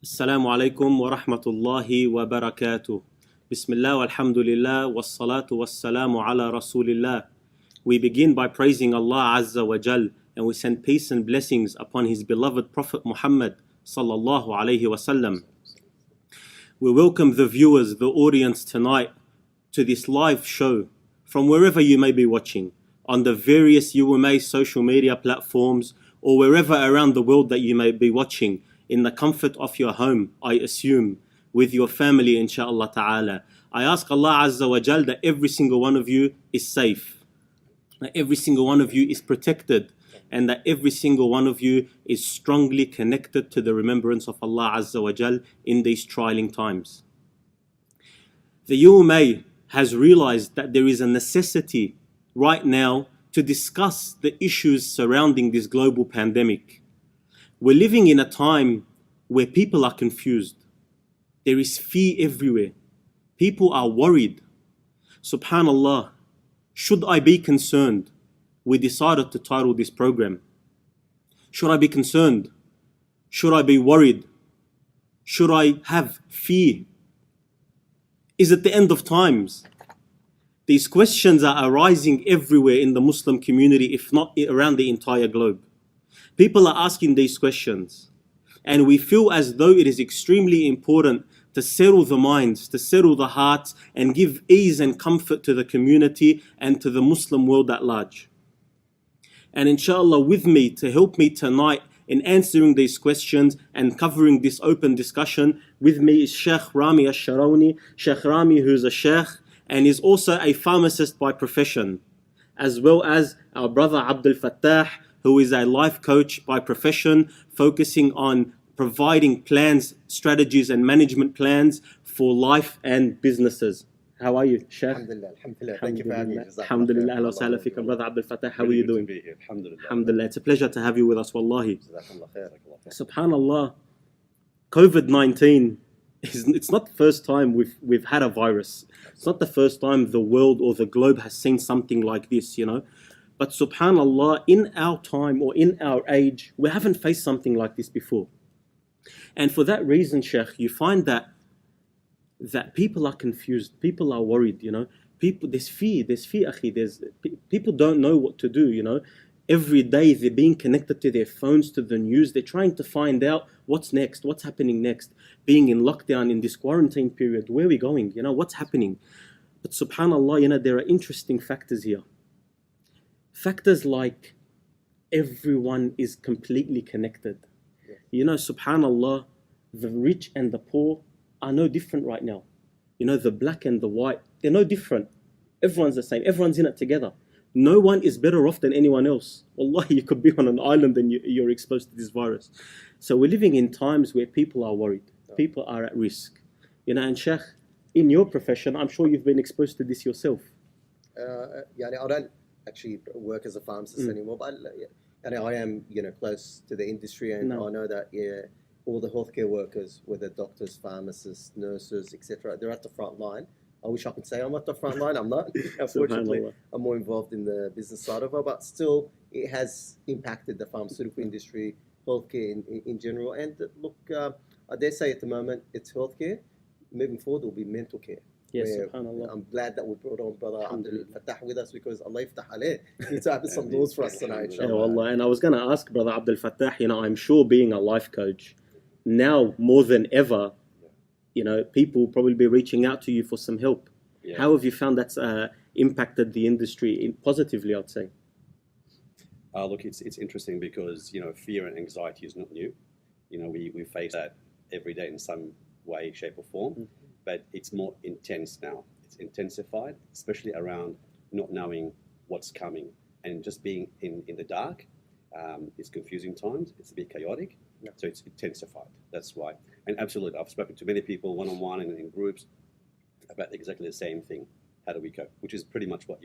Assalamu alaikum wa rahmatullahi wa barakatuh. Bismillah walhamdulillah wassalatu wassalamu ala rasulillah. We begin by praising Allah Azza wa Jal, and we send peace and blessings upon His beloved Prophet Muhammad sallallahu alayhi wasallam. We welcome the viewers, the audience tonight to this live show from wherever you may be watching, on the various UMA social media platforms or wherever around the world that you may be watching, in the comfort of your home, I assume, with your family, inshaAllah ta'ala. I ask Allah Azza wa Jal that every single one of you is safe, that every single one of you is protected, and that every single one of you is strongly connected to the remembrance of Allah Azza wa Jal in these trying times. The UMA has realized that there is a necessity right now to discuss the issues surrounding this global pandemic. We're living in a time where people are confused. There is fear everywhere. People are worried. Subhanallah, should I be concerned? We decided to title this program. Should I be concerned? Should I be worried? Should I have fear? Is it the end of times? These questions are arising everywhere in the Muslim community, if not around the entire globe. People are asking these questions, and we feel as though it is extremely important to settle the minds, to settle the hearts, and give ease and comfort to the community and to the Muslim world at large. And inshallah, with me to help me tonight in answering these questions and covering this open discussion, with me is Sheikh Rami Al-Sharawneh. Sheikh Rami, who's a sheikh and is also a pharmacist by profession, as well as our brother Abdul Fattah, who is a life coach by profession, focusing on providing plans, strategies and management plans for life and businesses. How are you, Sheikh? Alhamdulillah, alhamdulillah. Thank you for having me. Alhamdulillah, ahlan wa sahlan fika, brother Abdul Fattah. How are you doing? Alhamdulillah, it's a pleasure to have you with us, wallahi. Subhanallah, COVID-19, it's not the first time we've had a virus. It's not the first time the world or the globe has seen something like this, you know. But subhanallah, in our time or in our age, we haven't faced something like this before. And for that reason, Sheikh, you find that people are confused, people are worried, you know. There's fear, akhi. People don't know what to do, you know. Every day they're being connected to their phones, to the news. They're trying to find out what's next, what's happening next. Being in lockdown in this quarantine period, where are we going? You know, what's happening? But subhanallah, you know, there are interesting factors here. Factors like everyone is completely connected. Yes. You know, subhanallah, the rich and the poor are no different right now. You know, the black and the white, they're no different. Everyone's the same. Everyone's in it together. No one is better off than anyone else. Wallahi, you could be on an island and you're exposed to this virus. So we're living in times where people are worried. People are at risk. You know, and Sheikh, in your profession, I'm sure you've been exposed to this yourself. I don't actually work as a pharmacist anymore, but I am, you know, close to the industry, and I know that all the healthcare workers, whether doctors, pharmacists, nurses, etc., they're at the front line. I wish I could say I'm at the front line. I'm not. Unfortunately, I'm more involved in the business side of it, but still, it has impacted the pharmaceutical industry, healthcare in general. And look, I dare say at the moment it's healthcare. Moving forward, it will be mental care. Yes, subhanallah. I'm glad that we brought on brother Abdul Fattah with us, because Allah yaftah alayh. He's opened some doors for us tonight, inshallah. Yeah, wallah. And I was going to ask brother Abdul Fattah, you know, I'm sure being a life coach, now more than ever, you know, people will probably be reaching out to you for some help. Yeah. How have you found that's impacted the industry positively, I'd say? Look, it's interesting because, you know, fear and anxiety is not new. You know, we face that every day in some way, shape or form. But it's more intense now. It's intensified, especially around not knowing what's coming and just being in the dark. It's confusing times. It's a bit chaotic. Yeah. So it's intensified. That's why. And absolutely, I've spoken to many people one-on-one and in groups about exactly the same thing. How do we cope? Which is pretty much what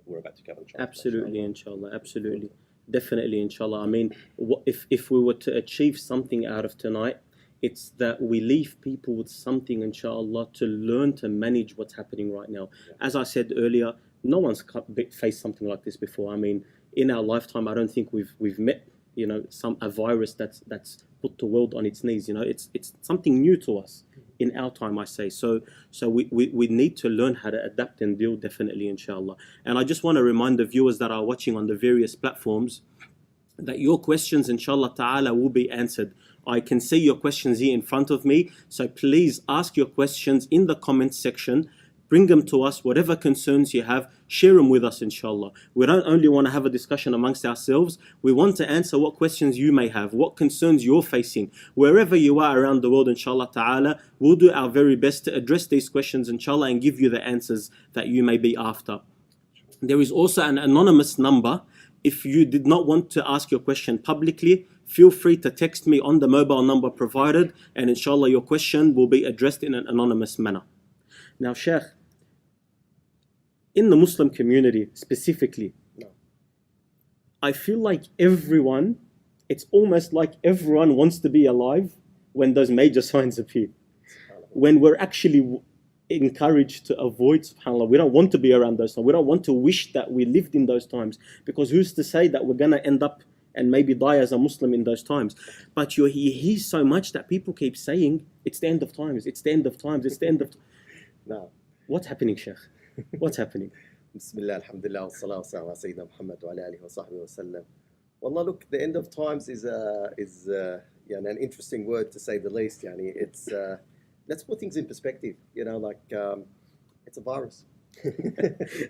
we're about to cover. Absolutely, inshallah. Absolutely. Definitely, inshallah. I mean, if we were to achieve something out of tonight, it's that we leave people with something, inshallah, to learn to manage what's happening right now. As I said earlier, no one's faced something like this before. I mean, in our lifetime, I don't think we've met a virus that's put the world on its knees. It's something new to us in our time, I say. So we need to learn how to adapt and deal, definitely, inshallah. And I just want to remind the viewers that are watching on the various platforms that your questions, inshallah ta'ala, will be answered. I can see your questions here in front of me, so please ask your questions in the comments section. Bring them to us, whatever concerns you have, share them with us, inshallah. We don't only want to have a discussion amongst ourselves, we want to answer what questions you may have, what concerns you're facing. Wherever you are around the world, inshallah ta'ala, we'll do our very best to address these questions, inshallah, and give you the answers that you may be after. There is also an anonymous number. If you did not want to ask your question publicly, feel free to text me on the mobile number provided, and inshallah your question will be addressed in an anonymous manner. Now, Sheikh, in the Muslim community specifically, I feel like it's almost like everyone wants to be alive when those major signs appear. When we're actually encouraged to avoid, subhanAllah, we don't want to be around those times. We don't want to wish that we lived in those times, because who's to say that we're going to end up and maybe die as a Muslim in those times? But you hear so much that people keep saying, it's the end of times, it's the end of times, it's the end of... No. What's happening, Sheikh? What's happening? Bismillah, alhamdulillah, wa salatu wa salam, Sayyidina Muhammad wa ala alihi wa sahbihi wa sallam. Wallah, look, the end of times is an interesting word, to say the least. It's let's put things in perspective. It's a virus.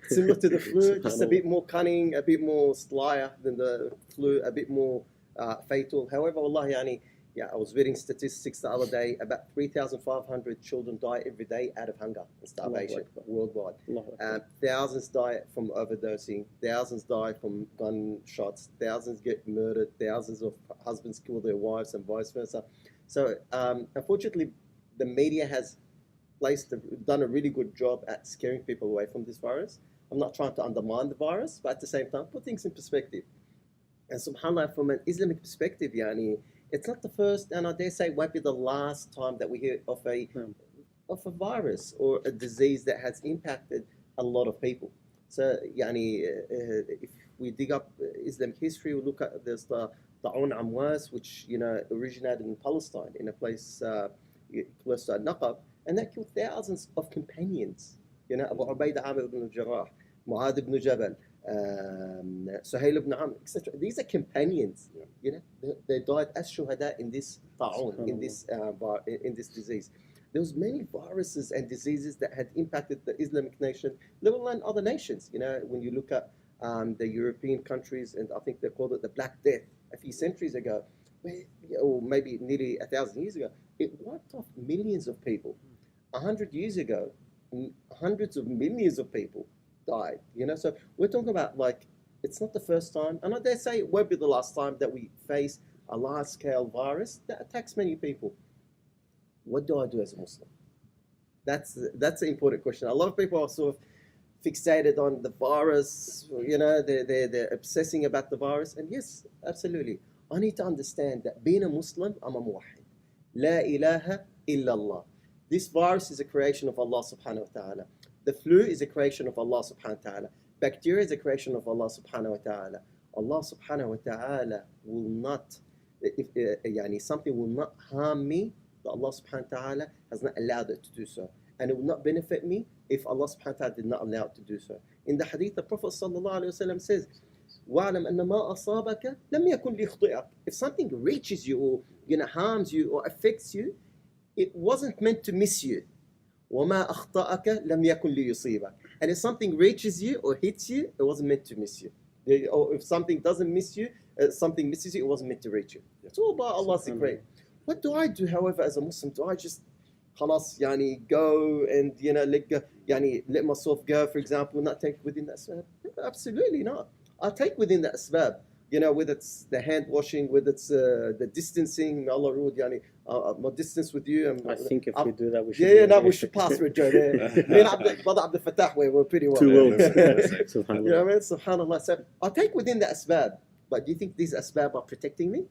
Similar to the flu, just a bit more cunning, a bit more slyer than the flu, a bit more fatal. However, Allah, I was reading statistics the other day. About 3,500 children die every day out of hunger and starvation worldwide. Thousands die from overdosing. Thousands die from gunshots. Thousands get murdered. Thousands of husbands kill their wives and vice versa. So, unfortunately, the media has done a really good job at scaring people away from this virus. I'm not trying to undermine the virus, but at the same time, put things in perspective. And subhanAllah, from an Islamic perspective, it's not the first, and I dare say won't be the last time that we hear of a virus or a disease that has impacted a lot of people. So, if we dig up Islamic history, we look at there's the Ta'un Amwas, which originated in Palestine, in a place close to Naqab, and that killed thousands of companions. Abu Ubaidah Amir ibn al-Jarrah, Mu'adh ibn Jabal, Suhail ibn Amr, etc. These are companions. They died as shuhada in this ta'un, in this disease. There was many viruses and diseases that had impacted the Islamic nation, let alone other nations. When you look at the European countries, and I think they called it the Black Death a few centuries ago, or maybe nearly 1,000 years ago, it wiped off millions of people. 100 years ago, hundreds of millions of people died. So we're talking about, it's not the first time, and I dare say it won't be the last time that we face a large-scale virus that attacks many people. What do I do as a Muslim? That's an important question. A lot of people are sort of fixated on the virus. They're obsessing about the virus, and yes, absolutely. I need to understand that being a Muslim, I'm a muwahid. La ilaha illallah. This virus is a creation of Allah subhanahu wa ta'ala. The flu is a creation of Allah subhanahu wa ta'ala. Bacteria is a creation of Allah subhanahu wa ta'ala. Allah subhanahu wa ta'ala will not, something will not harm me that Allah subhanahu wa ta'ala has not allowed it to do so. And it will not benefit me if Allah subhanahu wa ta'ala did not allow it to do so. In the hadith, the Prophet sallallahu alayhi wa sallam says, وَعْلَمْ أَنَّ مَا أَصَابَكَ لَمْ يَكُنْ لِيخْطِئَكَ. If something reaches you or harms you or affects you, it wasn't meant to miss you. وَمَا أَخْطَأَكَ لَمْ يَكُنْ لِيُصِيبَكَ. And if something reaches you or hits you, it wasn't meant to miss you. Or if something doesn't miss you, something misses you, it wasn't meant to reach you. It's all about Allah's decree. What do I do, however, as a Muslim? Do I just khalas, go and let myself go, for example, not take within that asbab? Absolutely not. I'll take within that asbab. Whether it's the hand washing, whether it's the distancing, may Allah reward my distance with you. And I think if we do that, we should. We should pass with Joe. Me and Brother Abdul Fattah, we're pretty well. Two worlds. Subhanallah. Subhanallah. So I'll take within that asbab. But do you think these asbab are protecting me?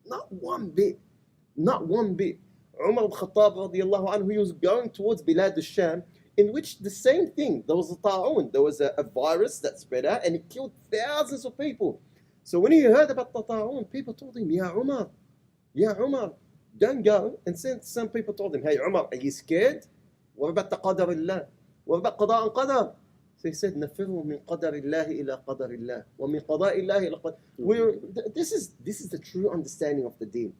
Not one bit. Not one bit. Umar al-Khattab radiallahu anhu, he was going towards Bilad al-Sham, in which the same thing, there was a ta'un, there was a virus that spread out and it killed thousands of people. So when he heard about the ta'un, people told him, Ya Umar, don't go. And some people told him, hey Umar, are you scared? What about the qadar Allah? What about qada and qadar? So he said, نَفِرُّ مِنْ قَدَرِ اللَّهِ إِلَى قَدَرِ اللَّهِ وَمِنْ قَضَاءِ اللَّهِ إِلَى قَدَرِ. This is the true understanding of the deen.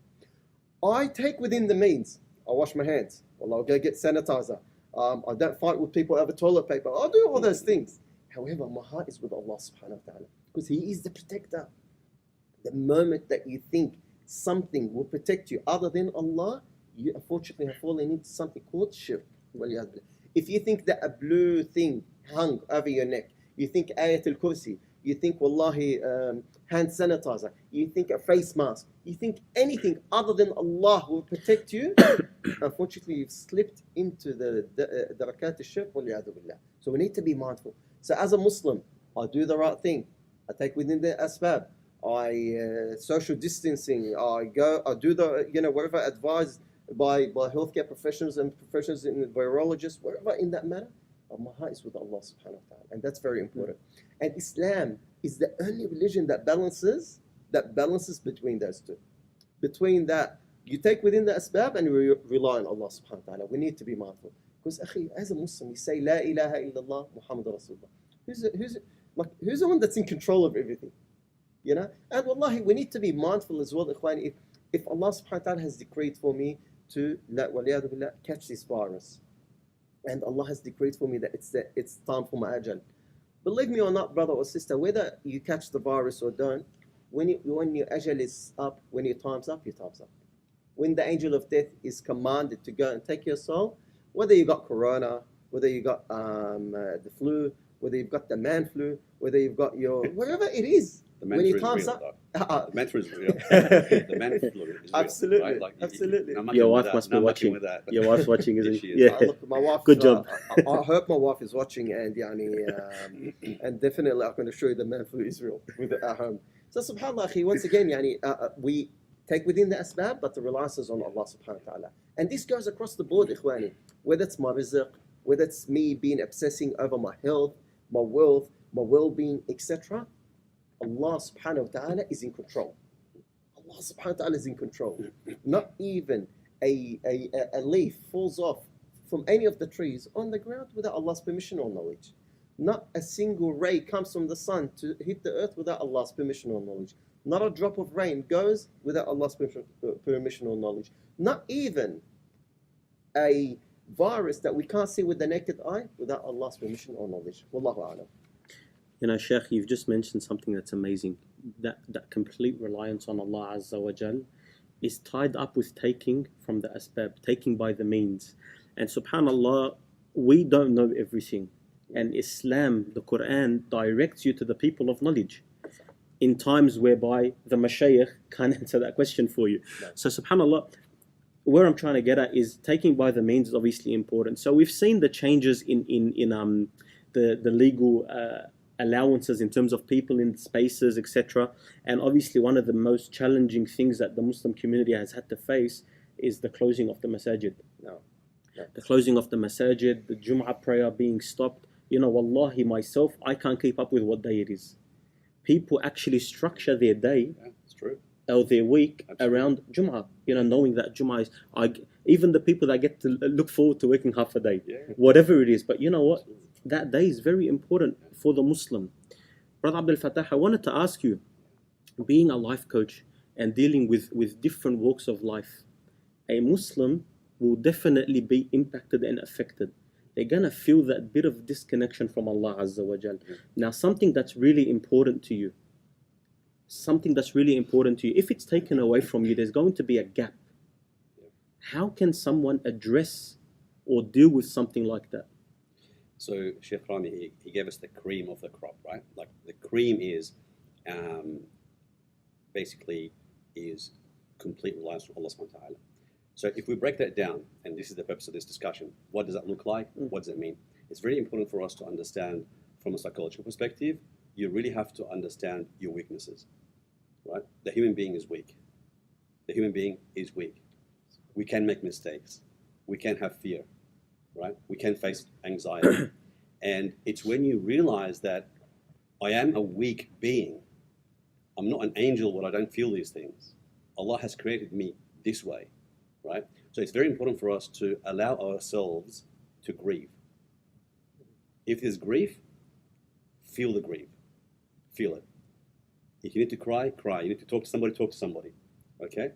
I take within the means. I wash my hands. Well, I'll go get sanitizer. I don't fight with people over toilet paper. I'll do all those things. However, my heart is with Allah subhanahu wa ta'ala, because He is the protector. The moment that you think something will protect you other than Allah, you unfortunately have fallen into something called shirk. If you think that a blue thing hung over your neck, you think Ayatul Kursi, you think wallahi hand sanitizer, you think a face mask, you think anything other than Allah will protect you, unfortunately you've slipped into the darakat al-shirk wal-'iyadhu billah. So we need to be mindful. So as a Muslim, I do the right thing. I take within the asbab. I social distancing. I do the wherever advised by healthcare professionals and professionals in virologists, wherever in that matter. My heart is with Allah subhanahu wa ta'ala, and that's very important. And Islam is the only religion that balances between those two. Between that, you take within the asbab and you rely on Allah subhanahu wa ta'ala. We need to be mindful. Because as a Muslim, you say La ilaha illallah Muhammad Rasulullah. Who's the one that's in control of everything? You know? And wallahi, we need to be mindful as well, ikhwani, if Allah subhanahu wa ta'ala has decreed for me to catch this virus, and Allah has decreed for me that it's time for my ajal. Believe me or not, brother or sister, whether you catch the virus or don't, when your ajal is up, when your time's up, your time's up. When the angel of death is commanded to go and take your soul, whether you got corona, whether you got the flu, whether you've got the man flu, whether you've got your whatever it is, when your time's up, the mantra is real. The mantra is real. Absolutely, right? absolutely. Your wife must be watching. Your wife's watching, isn't she? Yeah. Look, my wife. Good job. I hope my wife is watching, and and definitely I can assure you the man flu is real at home. So subhanallah, akhi, once again, we take within the asbab, but the reliance is on Allah subhanahu wa ta'ala. And this goes across the board, ikhwani. Whether it's my rizq, whether it's me being obsessing over my health, my wealth, my well-being, etc. Allah subhanahu wa ta'ala is in control. Allah subhanahu wa ta'ala is in control. Not even a leaf falls off from any of the trees on the ground without Allah's permission or knowledge. Not a single ray comes from the sun to hit the earth without Allah's permission or knowledge. Not a drop of rain goes without Allah's permission or knowledge. Not even a virus that we can't see with the naked eye without Allah's permission or knowledge. Wallahu a'lam. Sheikh, you've just mentioned something that's amazing. That complete reliance on Allah Azza wa Jal is tied up with taking from the asbab, taking by the means. And subhanallah, we don't know everything. And Islam, the Qur'an, directs you to the people of knowledge in times whereby the mashayikh can't answer that question for you. So subhanallah, where I'm trying to get at is taking by the means is obviously important. So we've seen the changes in the legal allowances in terms of people in spaces, etc. And obviously one of the most challenging things that the Muslim community has had to face is the closing of the masajid. The closing of the masajid, the Jum'ah prayer being stopped. Wallahi, myself, I can't keep up with what day it is. People actually structure their day, it's true, or their week Absolutely. around Jum'ah. Knowing that Jum'ah is, even the people that get to look forward to working half a day, whatever it is. But you know what? Absolutely. That day is very important for the Muslim. Brother Abdul Fattah, I wanted to ask you, being a life coach and dealing with different walks of life, a Muslim will definitely be impacted and affected. They're going to feel that bit of disconnection from Allah Azza wa Jal. Now, something that's really important to you, if it's taken away from you, there's going to be a gap. How can someone address or deal with something like that? So Sheikh Rami, he gave us the cream of the crop, right? Like the cream is basically is complete reliance on Allah subhanahu wa ta'ala. So if we break that down, and this is the purpose of this discussion, what does that look like? What does it mean? It's very important for us to understand from a psychological perspective. You really have to understand your weaknesses, right? The human being is weak. The human being is weak. We can make mistakes. We can have fear, right? We can face anxiety. And it's when you realize that I am a weak being, I'm not an angel where I don't feel these things. Allah has created me this way, right? So it's very important for us to allow ourselves to grieve. If there's grief, feel the grief. Feel it. If you need to cry, cry. You need to talk to somebody, talk to somebody. Okay?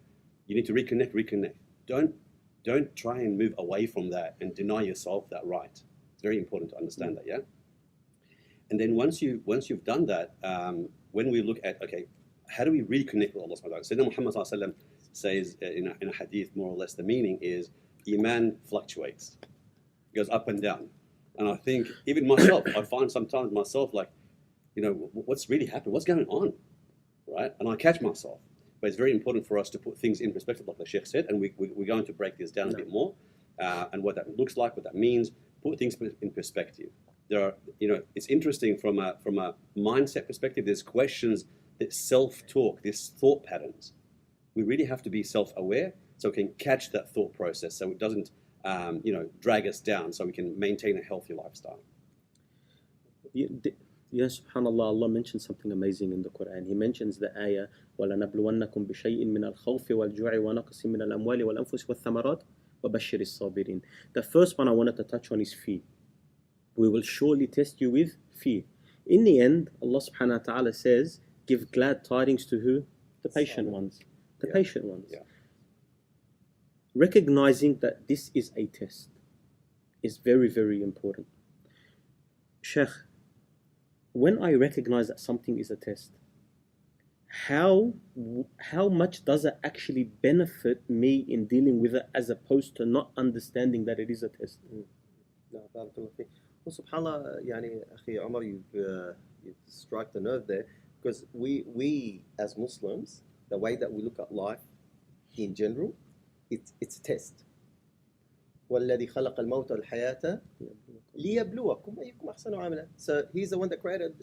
You need to reconnect. Don't try and move away from that and deny yourself that right. It's very important to understand that, yeah? And then once you've done that, when we look at, okay, how do we reconnect with Allah subhanahu wa ta'ala? Sayyidina Muhammad sallallahu alaihi wasallam says in a hadith, more or less, the meaning is Iman fluctuates. It goes up and down. And I think, even myself, I find sometimes myself like, what's really happened? What's going on? Right? And I catch myself. But it's very important for us to put things in perspective, like the Sheikh said, and we're going to break this down a bit more, and what that looks like, what that means, put things in perspective. There are, it's interesting from a mindset perspective, there's questions that self-talk, this thought patterns. We really have to be self-aware so we can catch that thought process so it doesn't, drag us down, so we can maintain a healthy lifestyle. Yes, subhanAllah, Allah mentions something amazing in the Quran. He mentions the ayah, وَلَنَبْلُوَنَّكُمْ بِشَيْءٍ مِّنَ الْخَوْفِ وَالْجُوعِ وَنَقْصٍ مِّنَ الْأَمْوَالِ وَالْأَنفُسِ وَالثَّمَرَاتِ وَبَشِّرِ الصَّابِرِينَ. The first one I wanted to touch on is fear. We will surely test you with fear. In the end, Allah subhanahu wa ta'ala says, give glad tidings to who? The patient ones. The patient ones. Yeah. Recognizing that this is a test is very, very important. Sheikh, when I recognize that something is a test, how much does it actually benefit me in dealing with it as opposed to not understanding that it is a test? No, barakallah fiik. Well, subhanallah, yani, Akhi Umar, you've struck the nerve there, because we as Muslims, the way that we look at life in general, it's a test. وَالَّذِي خَلَقَ الْمَوْتَ وَالْحَيَاةَ لِيَبْلُوَكُمْ أَيُّكُمْ أَحْسَنُ عَمَلًا. So he's the one that created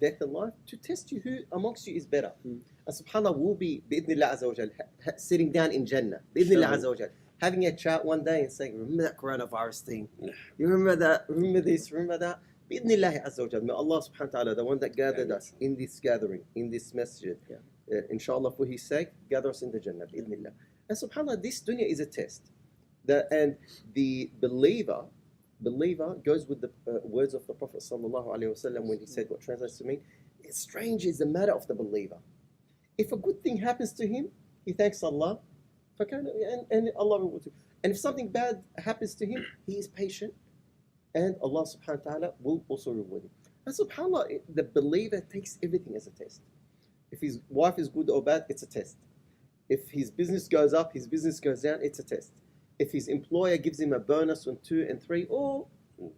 death and life to test you who amongst you is better. And subhanAllah, we'll be, bi'idhnillah azza wa jal, sitting down in Jannah, bi'idhnillah azza wa jal, having a chat one day and saying, remember that coronavirus thing? You remember that? Remember this? Remember that? Bi'idhnillah azza wa jal, may Allah subhanahu wa ta'ala, the one that gathered us in this gathering, in this masjid, inshallah, for his sake, gather us in the Jannah, bi'idhnillah. And subhanAllah, this dunya is a test. And the believer goes with the words of the Prophet sallallahu alaihi wasallam when he said, what translates to mean, strange is the matter of the believer. If a good thing happens to him, he thanks Allah, and Allah rewards him. And if something bad happens to him, he is patient, and Allah subhanahu wa ta'ala will also reward him. And subhanAllah, the believer takes everything as a test. If his wife is good or bad, it's a test. If his business goes up, his business goes down, it's a test. If his employer gives him a bonus on 2 and 3, or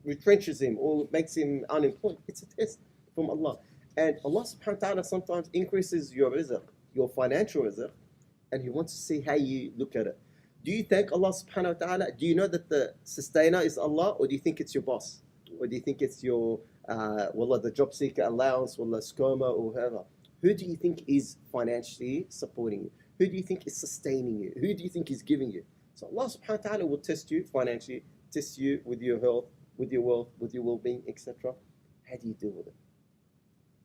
retrenches him, or makes him unemployed, it's a test from Allah. And Allah subhanahu wa ta'ala sometimes increases your rizq, your financial rizq, and He wants to see how you look at it. Do you thank Allah subhanahu wa ta'ala? Do you know that the sustainer is Allah, or do you think it's your boss? Or do you think it's your, the job seeker allowance, SCOMA, or whoever? Who do you think is financially supporting you? Who do you think is sustaining you? Who do you think is giving you? So Allah subhanahu wa ta'ala will test you financially, test you with your health, with your wealth, with your well-being, etc. How do you deal with it?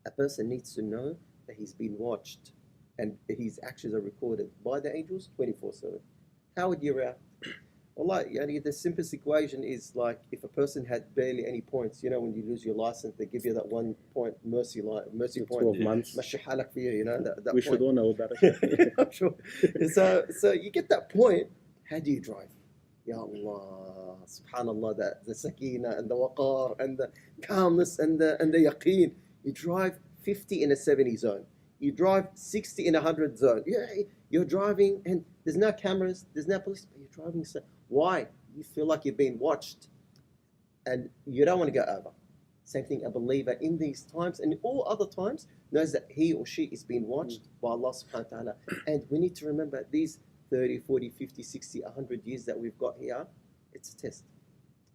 A person needs to know that he's been watched and his actions are recorded by the angels 24/7. How would you react? Wallah, the simplest equation is like if a person had barely any points, when you lose your license, they give you that 1 point mercy point. 12 months. Mashihalak for you, that we should all know about it. I'm sure. So you get that point. How do you drive? Ya Allah, subhanallah, the sakina and the waqar and the calmness and the yaqeen. You drive 50 in a 70 zone. You drive 60 in a 100 zone. You're driving and there's no cameras, there's no police, but you're driving. So why? You feel like you're being watched and you don't want to go over. Same thing, a believer in these times and all other times knows that he or she is being watched by Allah subhanahu wa ta'ala. And we need to remember these 30, 40, 50, 60, 100 years that we've got here, it's a test.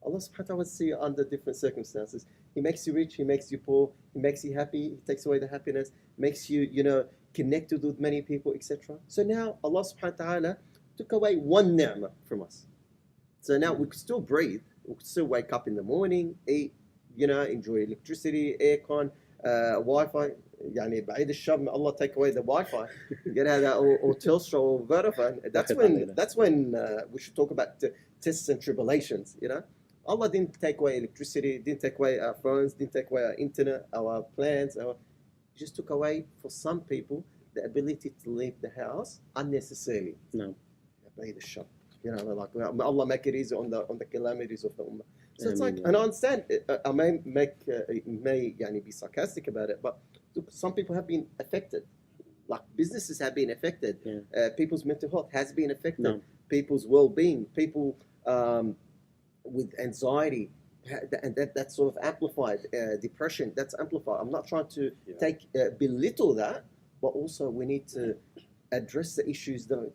Allah subhanahu wa ta'ala wants to see you under different circumstances. He makes you rich, He makes you poor, He makes you happy, He takes away the happiness, makes you, connected with many people, etc. So now Allah subhanahu wa ta'ala took away one ni'mah from us. So now we could still breathe, we could still wake up in the morning, eat, enjoy electricity, aircon, Wi-Fi, يعني بعيد الشر, Allah take away the Wi-Fi, or Telstra or Vodafone. That's when we should talk about tests and tribulations. Allah didn't take away electricity, didn't take away our phones, didn't take away our internet, our plans. He just took away for some people the ability to leave the house unnecessarily. No. بعيد الشر. Like Allah make it easy on the calamities of the ummah. So it's like, and I understand, I may be sarcastic about it, but some people have been affected. Like businesses have been affected. People's mental health has been affected. People's well-being, people with anxiety, and that's sort of amplified. Depression, that's amplified. I'm not trying to belittle that, but also we need to address the issues that are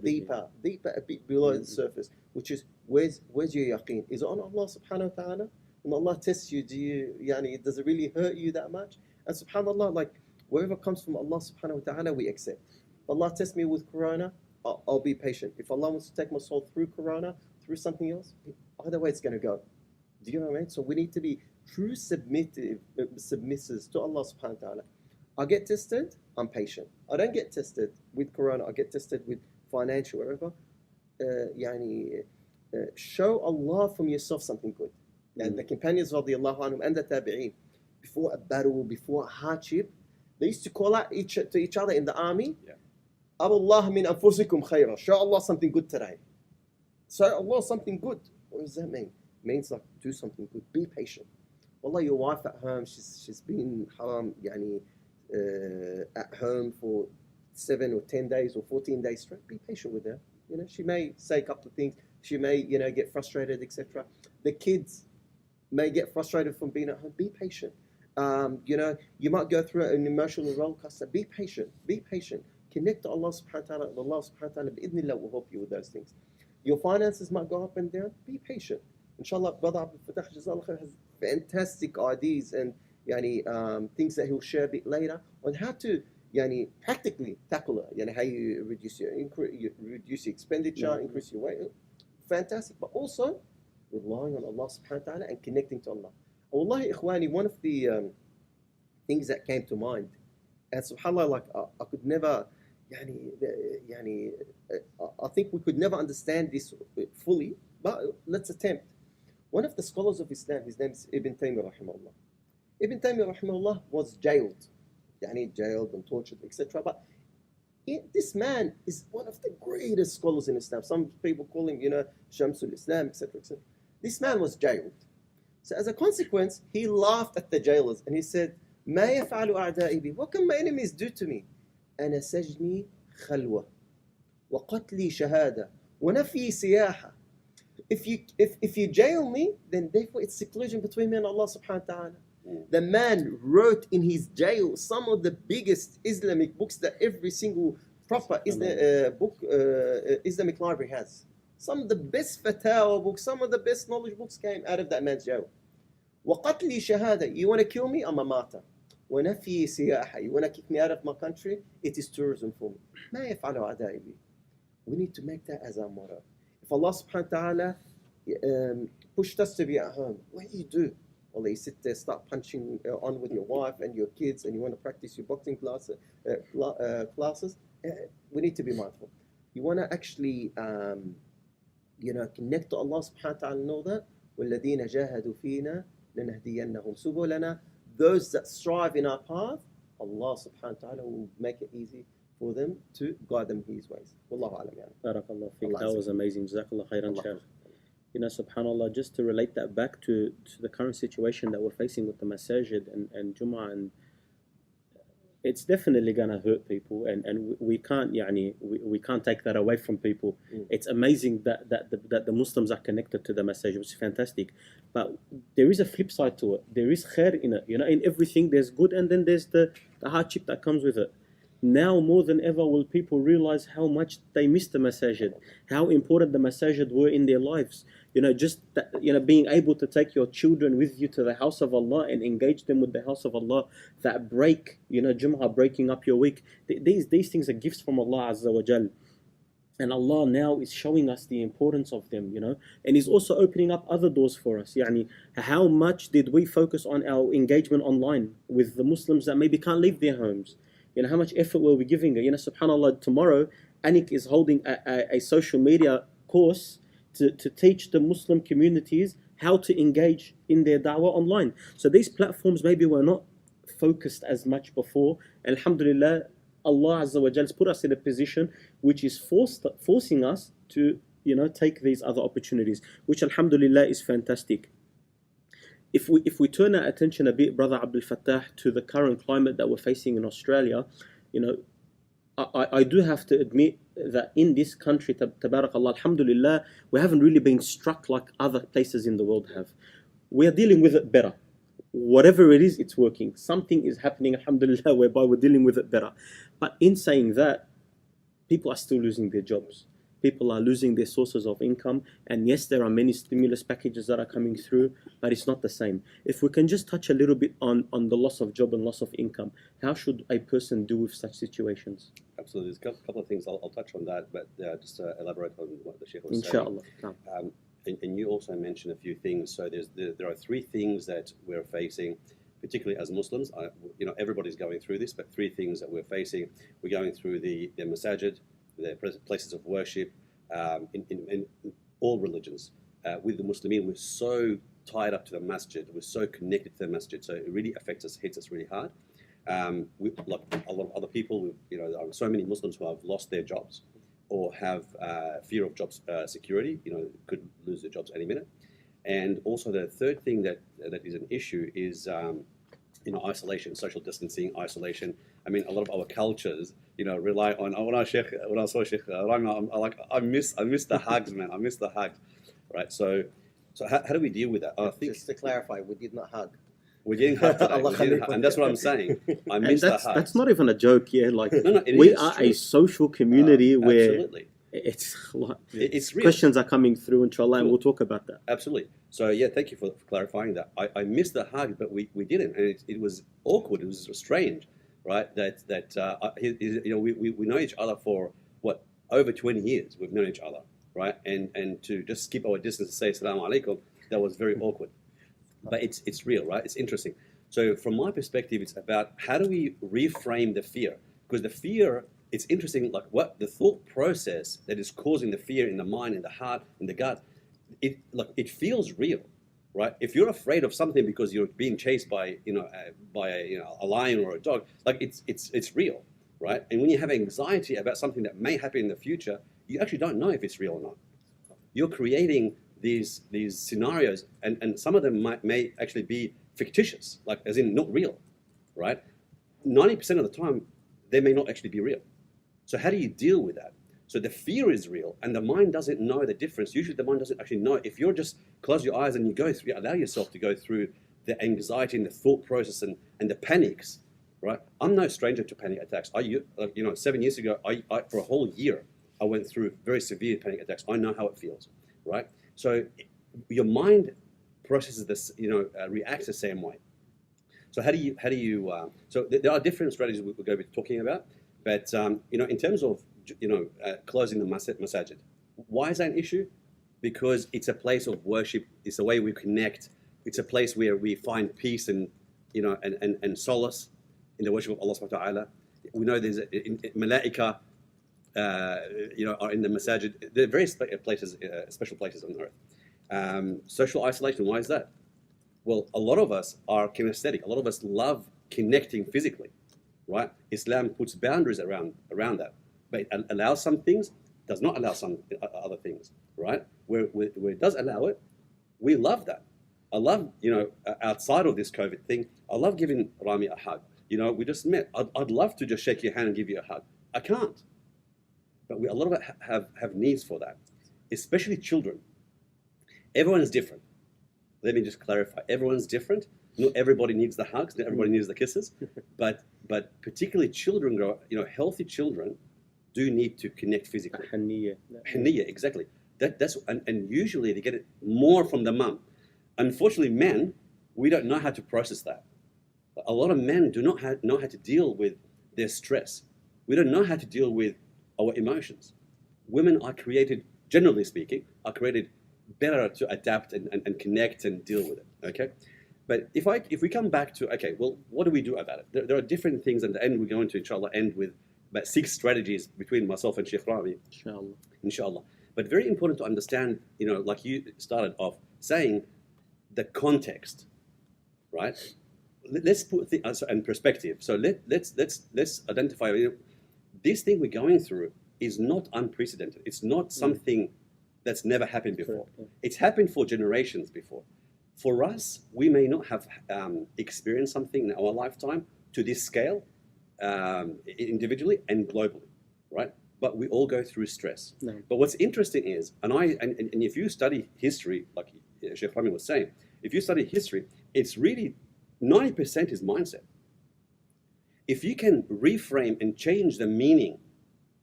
deeper, a bit below the surface, which is where's your yaqeen? Is it on Allah subhanahu wa ta'ala? When Allah tests you, does it really hurt you that much? And subhanallah, like wherever comes from Allah subhanahu wa ta'ala, we accept. If Allah tests me with corona, I'll be patient. If Allah wants to take my soul through corona, through something else, either way it's going to go. Do you know what I mean? So we need to be true submissives to Allah subhanahu wa ta'ala. I get tested, I'm patient. I don't get tested with corona, I get tested with financial, whatever. Show Allah from yourself something good. And the companions radiallahu anhum and the tabi'een, before a battle, before a hardship, they used to call out to each other in the army, Abullah min anfusikum khayra. Show Allah something good today. Show Allah something good. What does that mean? It means like do something good. Be patient. Wallah, your wife at home, she's been haram, at home for 7 or 10 days or 14 days straight. Be patient with her. She may say a couple of things. She may, get frustrated, etc. The kids may get frustrated from being at home. Be patient. You might go through an emotional roller coaster. Be patient. Be patient. Connect to Allah subhanahu wa ta'ala. Allah subhanahu wa ta'ala bi'idhnillah will help you with those things. Your finances might go up and down. Be patient. Inshallah, Brother Abdul Fattah Jazallah Khair has fantastic ideas and things that he'll share a bit later on how to practically tackle it. How you reduce your expenditure, increase your weight. Fantastic. But also relying on Allah subhanahu wa ta'ala and connecting to Allah. Wallahi ikhwani, one of the things that came to mind, and subhanAllah, like I could never I think we could never understand this fully, but let's attempt. One of the scholars of Islam, his name is Ibn Taymiyyah rahimahullah. Ibn Taymiyyah rahimahullah was jailed, jailed and tortured, etc. But this man is one of the greatest scholars in Islam. Some people call him, Shamsul Islam, etc., etc. This man was jailed. So as a consequence, he laughed at the jailers and he said, "Ma yaf'alu a'da'i bi? What can my enemies do to me? Ana sajni khalwa, wa qatli shahada, wa nafi siyaha." If you jail me, then therefore it's seclusion between me and Allah subhanahu wa ta'ala. The man wrote in his jail some of the biggest Islamic books that every single proper Islamic library has. Some of the best fatwa books, some of the best knowledge books came out of that man's jail. وَقَتْلِي شَهَادَةً. You want to kill me? I'm a martyr. وَنَفِي سِيَاحَةً. You want to kick me out of my country? It is tourism for me. مَا يَفْعَلُ أَعْدَائِي بِي. We need to make that as our motto. If Allah subhanahu wa ta'ala pushed us to be at home, what do? Well, you sit there, start punching on with your wife and your kids, and you want to practice your boxing classes. We need to be mindful. You want to actually, connect to Allah subhanahu wa ta'ala and know that. وَالَّذِينَ جَاهَدُوا فِينَا لَنَهْدِيَنَّهُمْ سُبُلَنَا. Those that strive in our path, Allah subhanahu wa ta'ala will make it easy for them to guide them His ways. Wallahu alam. Barakallah feek. That was amazing. Jazakallah khairan, Shaykh. Subhanallah, just to relate that back to the current situation that we're facing with the masajid and Jum'ah, and it's definitely gonna hurt people, and we can't we can't take that away from people. It's amazing that the Muslims are connected to the masajid, which is fantastic. But there is a flip side to it. There is khair in it. In everything there's good, and then there's the hardship that comes with it. Now more than ever will people realize how much they miss the masajid, how important the masajid were in their lives. Just that, being able to take your children with you to the house of Allah and engage them with the house of Allah, that break, Jum'ah breaking up your week. These things are gifts from Allah Azza wa Jal. And Allah now is showing us the importance of them, and He's also opening up other doors for us. Yani, how much did we focus on our engagement online with the Muslims that maybe can't leave their homes? How much effort were we giving? SubhanAllah, tomorrow, Anik is holding a social media course to teach the Muslim communities how to engage in their da'wah online. So these platforms maybe were not focused as much before. Alhamdulillah, Allah Azza wa Jal has put us in a position which is forcing us to take these other opportunities, which Alhamdulillah is fantastic. If we turn our attention a bit, Brother Abdul Fattah, to the current climate that we're facing in Australia, I do have to admit that in this country, Tabarakallah, Alhamdulillah, we haven't really been struck like other places in the world have. We are dealing with it better. Whatever it is, it's working. Something is happening, Alhamdulillah, whereby we're dealing with it better. But in saying that, people are still losing their jobs. People are losing their sources of income. And yes, there are many stimulus packages that are coming through, but it's not the same. If we can just touch a little bit on the loss of job and loss of income, how should a person do with such situations? Absolutely. There's a couple of things. I'll touch on that, but just to elaborate on what the Sheikh was Inshallah. saying. And you also mentioned a few things. So there are three things that we're facing, particularly as Muslims. Everybody's going through this, but three things that we're facing. We're going through the masajid, the places of worship, in all religions. With the Muslimin, we're so tied up to the masjid. We're so connected to the masjid. So it really affects us, hits us really hard. Like a lot of other people, there are so many Muslims who have lost their jobs or have fear of job security, could lose their jobs any minute. And also the third thing that is an issue is isolation, social distancing, isolation. I mean, a lot of our cultures, rely on. When I saw Sheikh Rami, I miss the hugs, man. I miss the hugs, right? So how do we deal with that? I think, just to clarify, we did not hug. We didn't hug today. And that's what I'm saying. I miss the hugs. That's not even a joke, yeah. Like no, we are true. A social community where absolutely. It's like it's real. Questions are coming through, inshallah, and we'll talk about that. Absolutely. So yeah, thank you for clarifying that. I missed the hug, but we didn't, and it was awkward. It was strange, right? We know each other for what, over 20 years. We've known each other, right? And to just skip our distance and say Assalamu alaikum, that was very awkward. But it's real, right? It's interesting. So from my perspective, it's about how do we reframe the fear? Because the fear, it's interesting, like what the thought process that is causing the fear in the mind, in the heart, in the gut, it feels real, right? If you're afraid of something because you're being chased by a lion or a dog, like it's real, right? And when you have anxiety about something that may happen in the future, you actually don't know if it's real or not. You're creating these scenarios, and some of them may actually be fictitious, like as in not real, right? 90% of the time, they may not actually be real. So how do you deal with that? So the fear is real, and the mind doesn't know the difference. Usually the mind doesn't actually know. If you're just close your eyes and you allow yourself to go through the anxiety and the thought process and the panics, right? I'm no stranger to panic attacks. 7 years ago, I for a whole year, I went through very severe panic attacks. I know how it feels, right? So your mind processes this, reacts the same way. So how do you? So there are different strategies we're going to be talking about, but in terms of closing the masajid, why is that an issue? Because it's a place of worship. It's a way we connect. It's a place where we find peace and solace in the worship of Allah subhanahu wa ta'ala. We know there's malaika, are in the masajid. There are various places, special places on earth. Social isolation. Why is that? Well, a lot of us are kinesthetic. A lot of us love connecting physically, right? Islam puts boundaries around that, but it allows some things, does not allow some other things, right? Where it does allow it, we love that. I love, outside of this COVID thing, I love giving Rami a hug. We just met. I'd love to just shake your hand and give you a hug. I can't. But a lot of us have needs for that, especially children. Everyone is different. Let me just clarify. Everyone's different. Not everybody needs the hugs. Not everybody needs the kisses. But particularly children healthy children do need to connect physically. Haniyya, exactly. That's and usually they get it more from the mum. Unfortunately, men, we don't know how to process that. A lot of men do not know how to deal with their stress. We don't know how to deal with our emotions. women are created, generally speaking, are created better to adapt and connect and deal with it. Okay, but if we come back to, okay, well, what do we do about it? There are different things, and at the end we're going to inshallah end with about 6 strategies between myself and Sheikh Rami, inshallah. But very important to understand, like you started off saying, the context, right? Let's put things in perspective. So let's identify, this thing we're going through is not unprecedented. It's not something that's never happened before. It's happened for generations before. For us, we may not have experienced something in our lifetime to this scale, individually and globally, right? But we all go through stress. No. But what's interesting is, and if you study history, like Sheikh Rami was saying, if you study history, it's really 90% is mindset. If you can reframe and change the meaning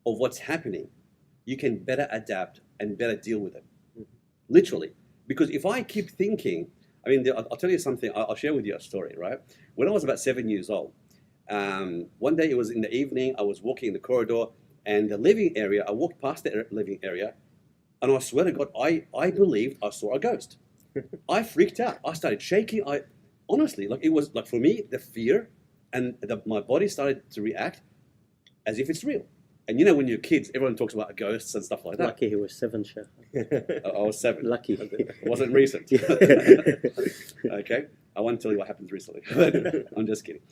of what's happening, you can better adapt and better deal with it. Literally. Because if I keep thinking, I'll tell you something, I'll share with you a story, right? When I was about 7 years old, one day it was in the evening, I was walking in the corridor, and the living area, I walked past the living area, and I swear to God, I believed I saw a ghost. I freaked out. I started shaking. Honestly, like, it was like, for me, the fear and my body started to react as if it's real. And when you're kids, everyone talks about ghosts and stuff like that. Lucky he was 7, Sheikh. I was 7. Lucky. It wasn't recent. Okay? I won't tell you what happened recently. I'm just kidding.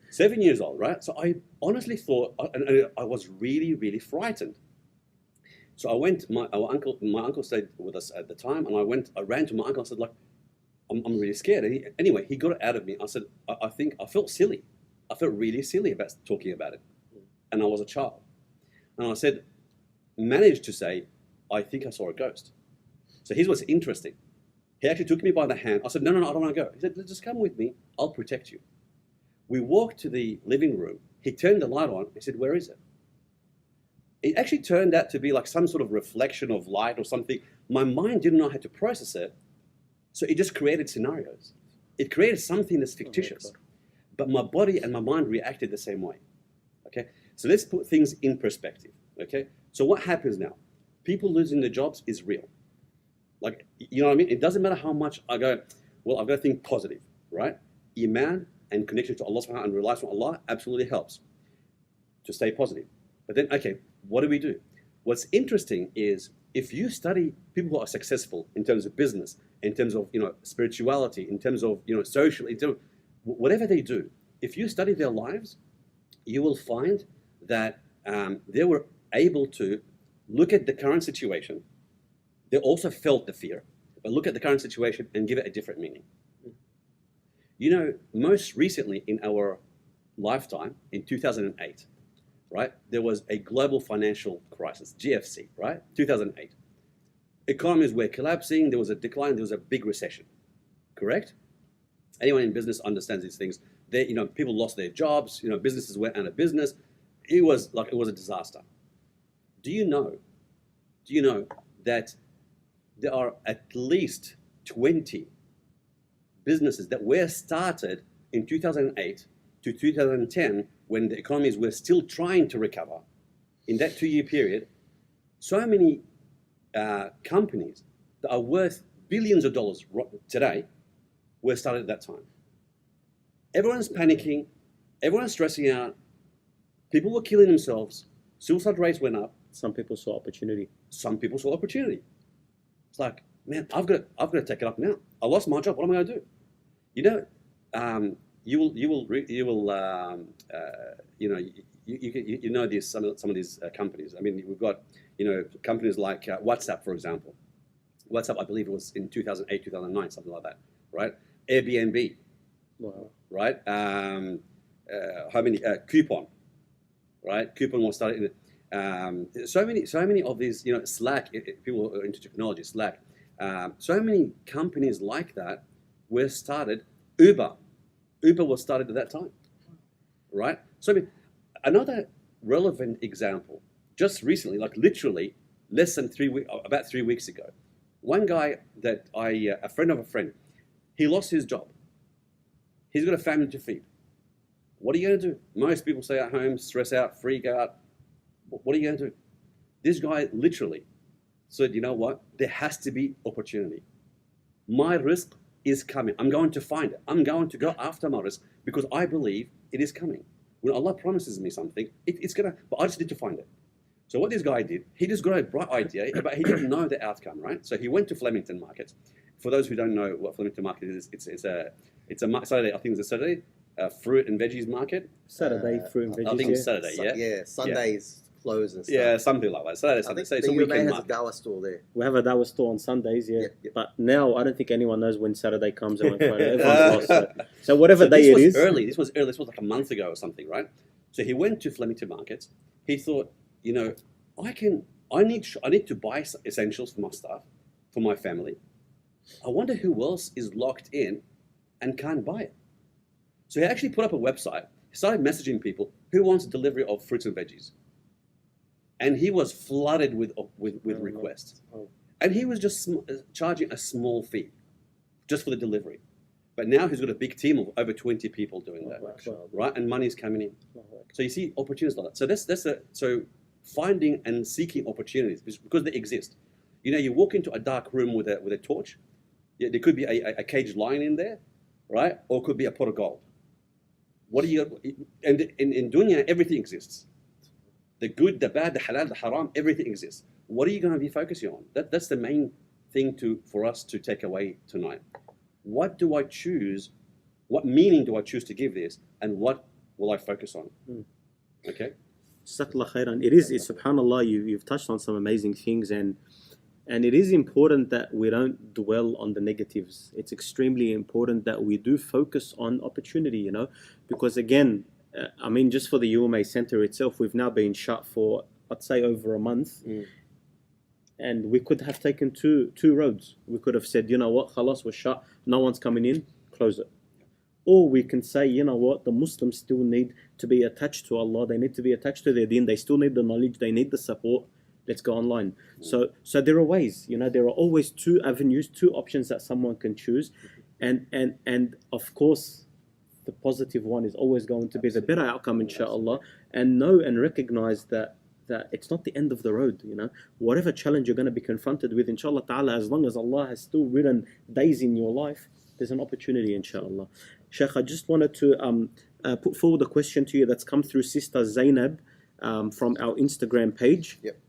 7 years old, right? So I honestly thought, and I was really, really frightened. So I went, my uncle stayed with us at the time, and I ran to my uncle and said, like, I'm really scared. And anyway, he got it out of me. I said, I felt silly. I felt really silly about talking about it. And I was a child. And I said, managed to say, I think I saw a ghost. So here's what's interesting. He actually took me by the hand. I said, no, I don't want to go. He said, just come with me. I'll protect you. We walked to the living room. He turned the light on. He said, where is it? It actually turned out to be like some sort of reflection of light or something. My mind didn't know how to process it. So it just created scenarios. It created something that's fictitious. But my body and my mind reacted the same way. Okay? So let's put things in perspective. Okay? So what happens now? People losing their jobs is real. Like, you know what I mean? It doesn't matter how much I go, well, I've got to think positive, right? Iman and connection to Allah subhanahu wa ta'ala and reliance on Allah absolutely helps to stay positive. But then, okay, what do we do? What's interesting is, if you study people who are successful in terms of business, in terms of spirituality, in terms of social, in terms of whatever they do, if you study their lives, you will find that they were able to look at the current situation. They also felt the fear, but look at the current situation and give it a different meaning. Most recently in our lifetime, in 2008, right, there was a global financial crisis, GFC, right, 2008. Economies were collapsing, there was a decline, there was a big recession, correct? Anyone in business understands these things. People lost their jobs, businesses went out of business. It was a disaster. Do you know that there are at least 20 businesses that were started in 2008 to 2010, when the economies were still trying to recover? In that 2-year period, so many companies that are worth billions of dollars today were started at that time. Everyone's panicking, everyone's stressing out, people were killing themselves, suicide rates went up. Some people saw opportunity. It's like, man, I've got to take it up now. I lost my job. What am I going to do? Some of these companies. I mean, we've got companies like WhatsApp, for example. WhatsApp, I believe it was in 2008, 2009, something like that, right? Airbnb, wow, right? How many? Coupon, right? Coupon was started. So many of these, Slack. People are into technology. Slack. So many companies like that were started. Uber was started at that time, right? So another relevant example, just recently, like literally less than about 3 weeks ago, one guy that a friend of a friend, he lost his job. He's got a family to feed. What are you going to do? Most people stay at home, stress out, freak out. What are you going to do? This guy literally said, you know what? There has to be opportunity. My risk is coming. I'm going to find it. I'm going to go after my risk because I believe it is coming. When Allah promises me something, it's gonna, but I just need to find it. So what this guy did, he just got a bright idea, but he didn't know the outcome, right? So he went to Flemington Market. For those who don't know what Flemington Market is, it's a Saturday, I think it's a Saturday, fruit and veggies market. Saturday fruit and veggies. I think it's Saturday, yeah. Yeah, Sundays close and stuff. Yeah, something like that. Saturday, I Sunday. think So the it's a UMA weekend has a market. Dawa store there. We have a Dawa store on Sundays, yeah. Yep. But now I don't think anyone knows when Saturday comes and when Friday. Everyone's lost. So whatever day it is. This was early. This was like a month ago or something, right? So he went to Flemington Market. He thought, you know, I need to buy essentials for my staff, for my family. I wonder who else is locked in and can't buy it. So he actually put up a website. He started messaging people who wants delivery of fruits and veggies. And he was flooded with requests. Oh. And he was just charging a small fee just for the delivery. But now he's got a big team of over 20 people doing that, right? And money's coming in. So you see opportunities like that. So finding and seeking opportunities because they exist. You know, you walk into a dark room with a torch. Yeah, there could be a caged lion in there, right? Or it could be a pot of gold. What do you? And in dunya, everything exists. The good, the bad, the halal, the haram, everything exists. What are you going to be focusing on? That's the main thing for us to take away tonight. What do I choose? What meaning do I choose to give this? And what will I focus on? Okay? Jazakallah khairan. It is, subhanAllah, you've touched on some amazing things, and it is important that we don't dwell on the negatives. It's extremely important that we do focus on opportunity, you know, because again, I mean, just for the UMA Center itself, we've now been shut for, I'd say, over a month. And we could have taken two roads. We could have said, you know what, khalas, we're shut, no one's coming in, close it. Or we can say, you know what, the Muslims still need to be attached to Allah, they need to be attached to their deen, they still need the knowledge, they need the support, let's go online. So there are ways, you know, there are always two avenues, two options that someone can choose. And of course, the positive one is always going to be the better outcome, inshallah. And know and recognize that it's not the end of the road, you know. Whatever challenge you're going to be confronted with, inshallah ta'ala, as long as Allah has still written days in your life, there's an opportunity, inshallah. Sheikh, I just wanted to put forward a question to you that's come through Sister Zainab from our Instagram page. Yep.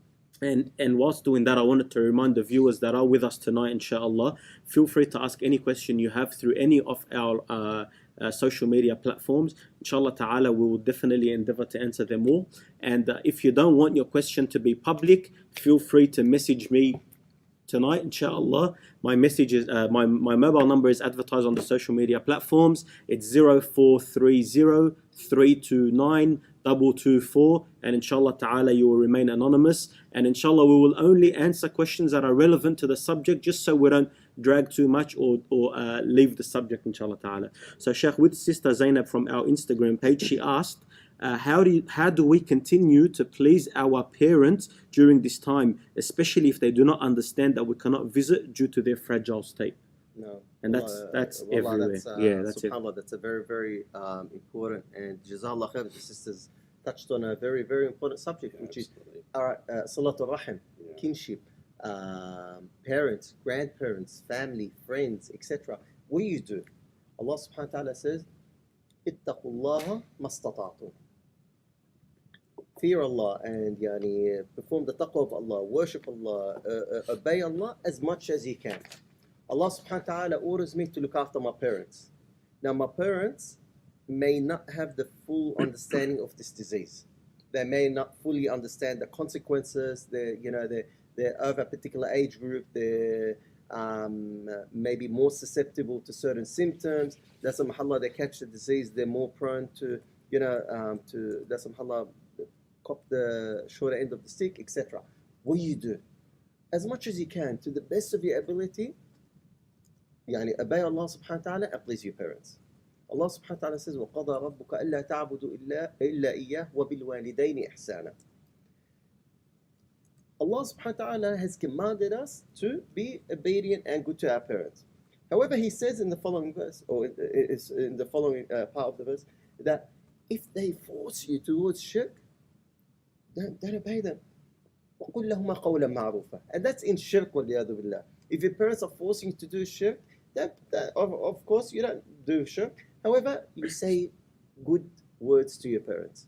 And whilst doing that, I wanted to remind the viewers that are with us tonight, inshallah, feel free to ask any question you have through any of our social media platforms. Inshallah ta'ala, we will definitely endeavor to answer them all. And if you don't want your question to be public, feel free to message me tonight, inshallah. My message is my mobile number is advertised on the social media platforms. It's 0430 329 224, and inshallah ta'ala you will remain anonymous, and inshallah we will only answer questions that are relevant to the subject, just so we don't drag too much or leave the subject, inshallah ta'ala. So Sheikh, with Sister Zainab from our Instagram page, she asked, how do we continue to please our parents during this time, especially if they do not understand that we cannot visit due to their fragile state? No. And that's everywhere. That's it. SubhanAllah, that's a very, very important, and Jazakallah khair, the sisters touched on a very, very important subject, which is Salatul Rahim, kinship, parents, grandparents, family, friends, etc. What do you do? Allah subhanahu wa ta'ala says, Ittaqullaha mastata'tum. Fear Allah and perform the taqwa of Allah, worship Allah, obey Allah as much as you can. Allah subhanahu wa ta'ala orders me to look after my parents. Now my parents may not have the full understanding of this disease. They may not fully understand the consequences. They're of a particular age group. They're maybe more susceptible to certain symptoms. That's subhanAllah, they catch the disease. They're more prone to that's subhanAllah, cop the shorter end of the stick, etc. What do you do? As much as you can, to the best of your ability, obey Allah subhanahu wa ta'ala and please your parents. Allah subhanahu wa ta'ala says, وَقَضَى رَبُّكَ أَلَّا تَعْبُدُوا إِلَّا إِيَّاهُ وَبِالْوَالِدَيْنِ إِحْسَانًا. Allah subhanahu wa ta'ala has commanded us to be obedient and good to our parents. However, He says in the following verse, or in the following part of the verse, that if they force you towards shirk, don't obey them. وَقُلْ لَهُمَا قَوْلًا مَعْرُوفًا. And that's in shirk, وَالْعِيَاذُ بِاللَّهِ. If your parents are forcing you to do shirk, of course you don't do shirk. However, you say good words to your parents.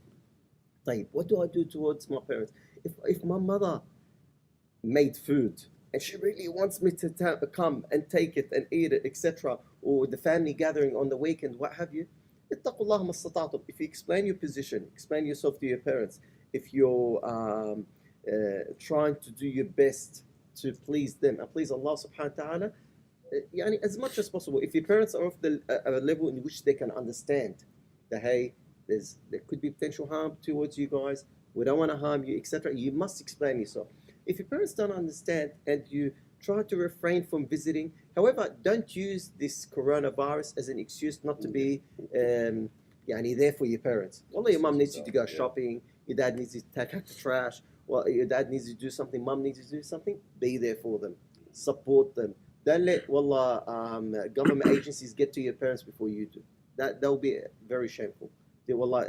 طيب, what do I do towards my parents? If my mother made food and she really wants me to come and take it and eat it, etc., or the family gathering on the weekend, what have you, اتقوا الله ما استطعتم. If you explain your position, explain yourself to your parents, if you're trying to do your best to please them and please Allah subhanahu wa ta'ala, يعني, as much as possible. If your parents are of the level in which they can understand that, hey, there could be potential harm towards you guys, we don't want to harm you, etc., you must explain yourself. If your parents don't understand and you try to refrain from visiting, however, don't use this coronavirus as an excuse not to be يعني, there for your parents. Wallah, your mom needs you to go shopping, your dad needs you to take out the trash, well, your dad needs you to do something, mom needs you to do something, be there for them, support them. Don't let, wallah, government agencies get to your parents before you do. That will be very shameful. Wallah,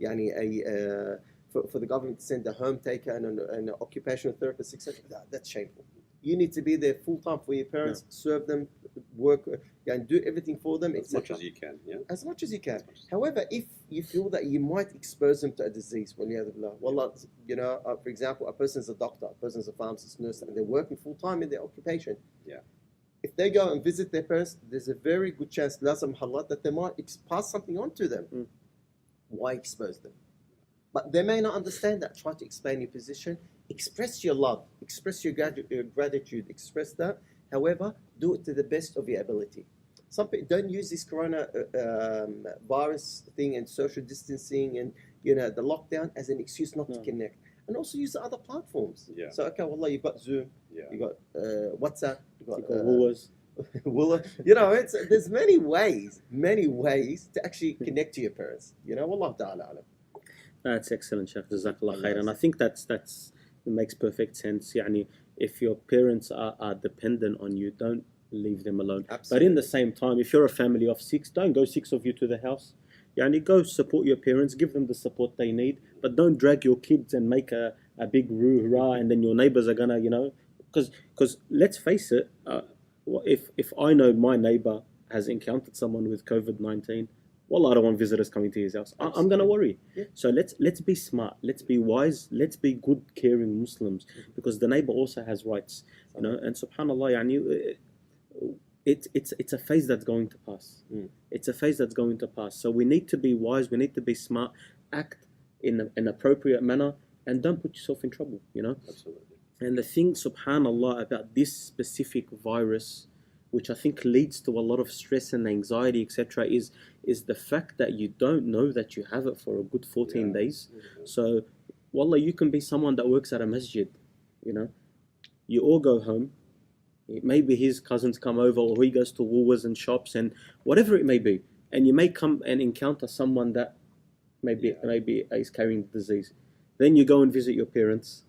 يعني, for the government to send a home taker and an occupational therapist, etc., that's shameful. You need to be there full time for your parents, serve them, work, and do everything for them, as much as you can. Yeah, as much as you can. However, if you feel that you might expose them to a disease, wallah, you know, for example, a person's a doctor, a person's a pharmacist, nurse, and they're working full time in their occupation. Yeah. If they go and visit their parents, there's a very good chance, that they might pass something on to them. Why expose them? But they may not understand that. Try to explain your position. Express your love. Express your gratitude. Express that. However, do it to the best of your ability. Some people don't use this corona virus thing and social distancing and, you know, the lockdown as an excuse not to connect. And also use the other platforms. Yeah. So, okay, wallah, you've got Zoom. Yeah. You've got WhatsApp. You've got Woolworths. You know, there's many ways to actually connect to your parents. You know, wallahu ta'ala alam. That's excellent, Sheikh. Jazakallah khair. And I think it makes perfect sense. Yani, if your parents are dependent on you, don't leave them alone. Absolutely. But in the same time, if you're a family of 6, don't go 6 of you to the house. Yani, go support your parents, give them the support they need, but don't drag your kids and make a big hurrah, and then your neighbors are gonna, you know, because let's face it, if I know my neighbor has encountered someone with COVID-19, well, I don't want visitors coming to his house. I'm going to worry. Yeah. So let's be smart. Let's be wise. Let's be good, caring Muslims, because the neighbor also has rights. You know, and subhanallah, yani, it's a phase that's going to pass. It's a phase that's going to pass. So we need to be wise. We need to be smart. Act in an appropriate manner, and don't put yourself in trouble. You know. Absolutely. And the thing, subhanallah, about this specific virus, which I think leads to a lot of stress and anxiety, etc., is the fact that you don't know that you have it for a good 14 days. So, wallah, you can be someone that works at a masjid, you know. You all go home. Maybe his cousins come over, or he goes to Woolworths and shops, and whatever it may be. And you may come and encounter someone that maybe is carrying the disease. Then you go and visit your parents.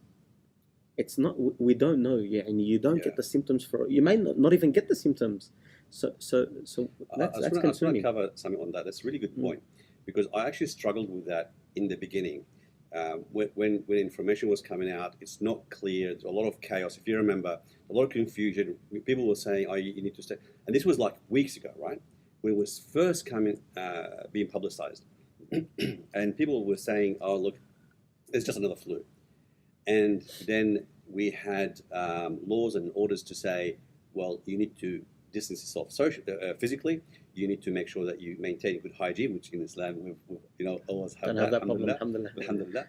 It's not, we don't know yet, and you don't get the symptoms you may not even get the symptoms. So that's concerning. I just want to cover something on that. That's a really good point, because I actually struggled with that in the beginning. When information was coming out, it's not clear. There's a lot of chaos. If you remember, a lot of confusion. People were saying, "Oh, you need to stay," and this was like weeks ago, right? When it was first being publicized, and people were saying, "Oh, look, it's just another flu." And then we had laws and orders to say, well, you need to distance yourself physically. You need to make sure that you maintain good hygiene, which in Islam we always have that problem. Alhamdulillah.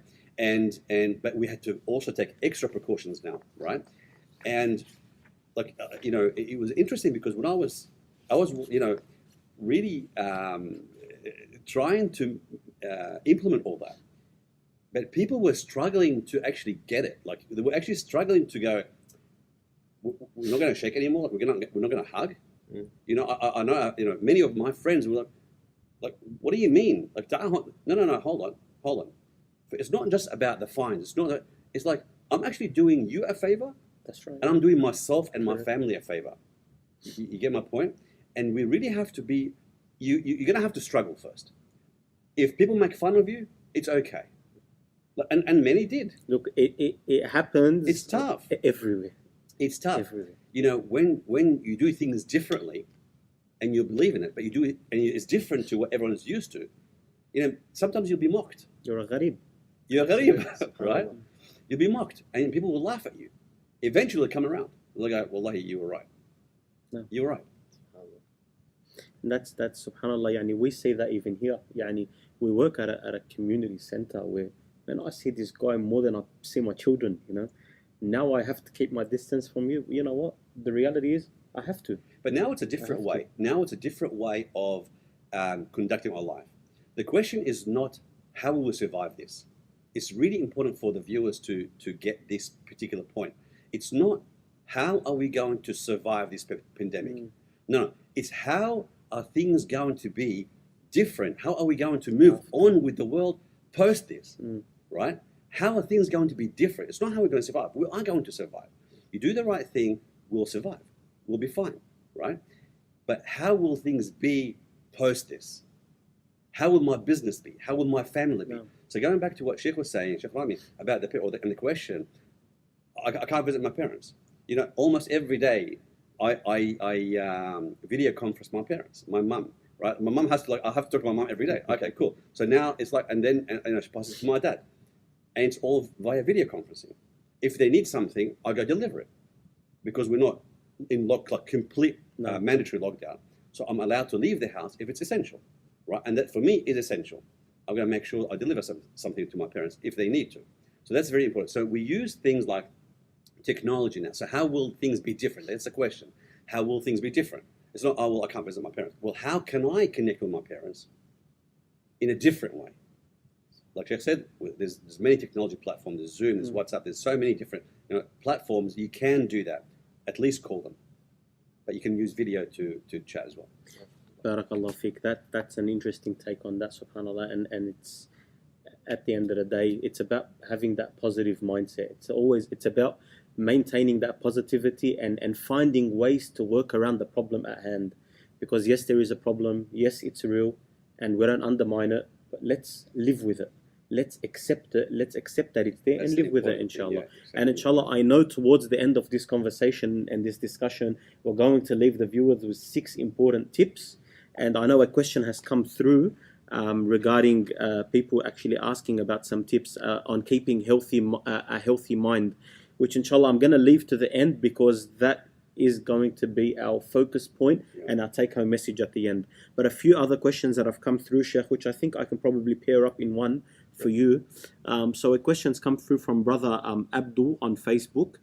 But we had to also take extra precautions now, right? And it was interesting because when I was really trying to implement all that. But people were struggling to actually get it. Like, they were actually struggling to go, we're not going to shake anymore. Like, we're not going to hug. You know, I know. You know, many of my friends were like, what do you mean? Like, no, hold on. It's not just about the fines. It's not. It's like, I'm actually doing you a favor. That's right. And I'm doing myself and my family a favor. You get my point? And we really have to be. You're going to have to struggle first. If people make fun of you, it's okay. And many did. Look, it happens. It's tough. Everywhere. It's tough. Everywhere. You know, when you do things differently, and you believe in it, but you do it, and it's different to what everyone's used to. You know, sometimes you'll be mocked. You're a gharib. You're a gharib, right? You'll be mocked, and people will laugh at you. Eventually, they'll come around. They'll go, "Wallahi, you were right. No. You were right." And that's subhanallah. Yani, we say that even here. Yani, we work at a community center where, man, I see this guy more than I see my children. You know, now I have to keep my distance from you. You know what? The reality is, I have to. But now it's a different way. Now it's a different way of conducting our life. The question is not how will we survive this. It's really important for the viewers to get this particular point. It's not how are we going to survive this pandemic. No, it's how are things going to be different? How are we going to move on with the world post this, right? How are things going to be different? It's not how we're going to survive. We are going to survive. You do the right thing, we'll survive. We'll be fine, right? But how will things be post this? How will my business be? How will my family be? No. So going back to what Sheikh was saying, Sheikh Rami, about the question, I can't visit my parents. You know, almost every day I video conference my parents, my mum, right? My mum has to, I have to talk to my mum every day. Okay, cool. So now it's like, and then she passes to my dad. And it's all via video conferencing. If they need something, I go deliver it. Because we're not in complete mandatory lockdown. So I'm allowed to leave the house if it's essential, right? And that for me is essential. I'm going to make sure I deliver something to my parents if they need to. So that's very important. So we use things like technology now. So how will things be different? That's the question. How will things be different? It's not, oh, well, I can't visit my parents. Well, how can I connect with my parents in a different way? Like Sheikh said, there's many technology platforms. There's Zoom, there's WhatsApp. There's so many different platforms. You can do that. At least call them. But you can use video to chat as well. Barakallah fiqh. That's an interesting take on that, subhanAllah. And it's, at the end of the day, it's about having that positive mindset. It's about maintaining that positivity and finding ways to work around the problem at hand. Because yes, there is a problem. Yes, it's real. And we don't undermine it. But let's live with it. Let's accept it. Let's accept that it's there and live with it, inshallah. Yeah, exactly. And inshallah, I know towards the end of this conversation and this discussion, we're going to leave the viewers with 6 important tips. And I know a question has come through regarding people actually asking about some tips on keeping a healthy mind, which inshallah I'm going to leave to the end because that is going to be our focus point and our take-home message at the end. But a few other questions that have come through, Sheikh, which I think I can probably pair up in one for you. So a question's come through from brother Abdul on Facebook.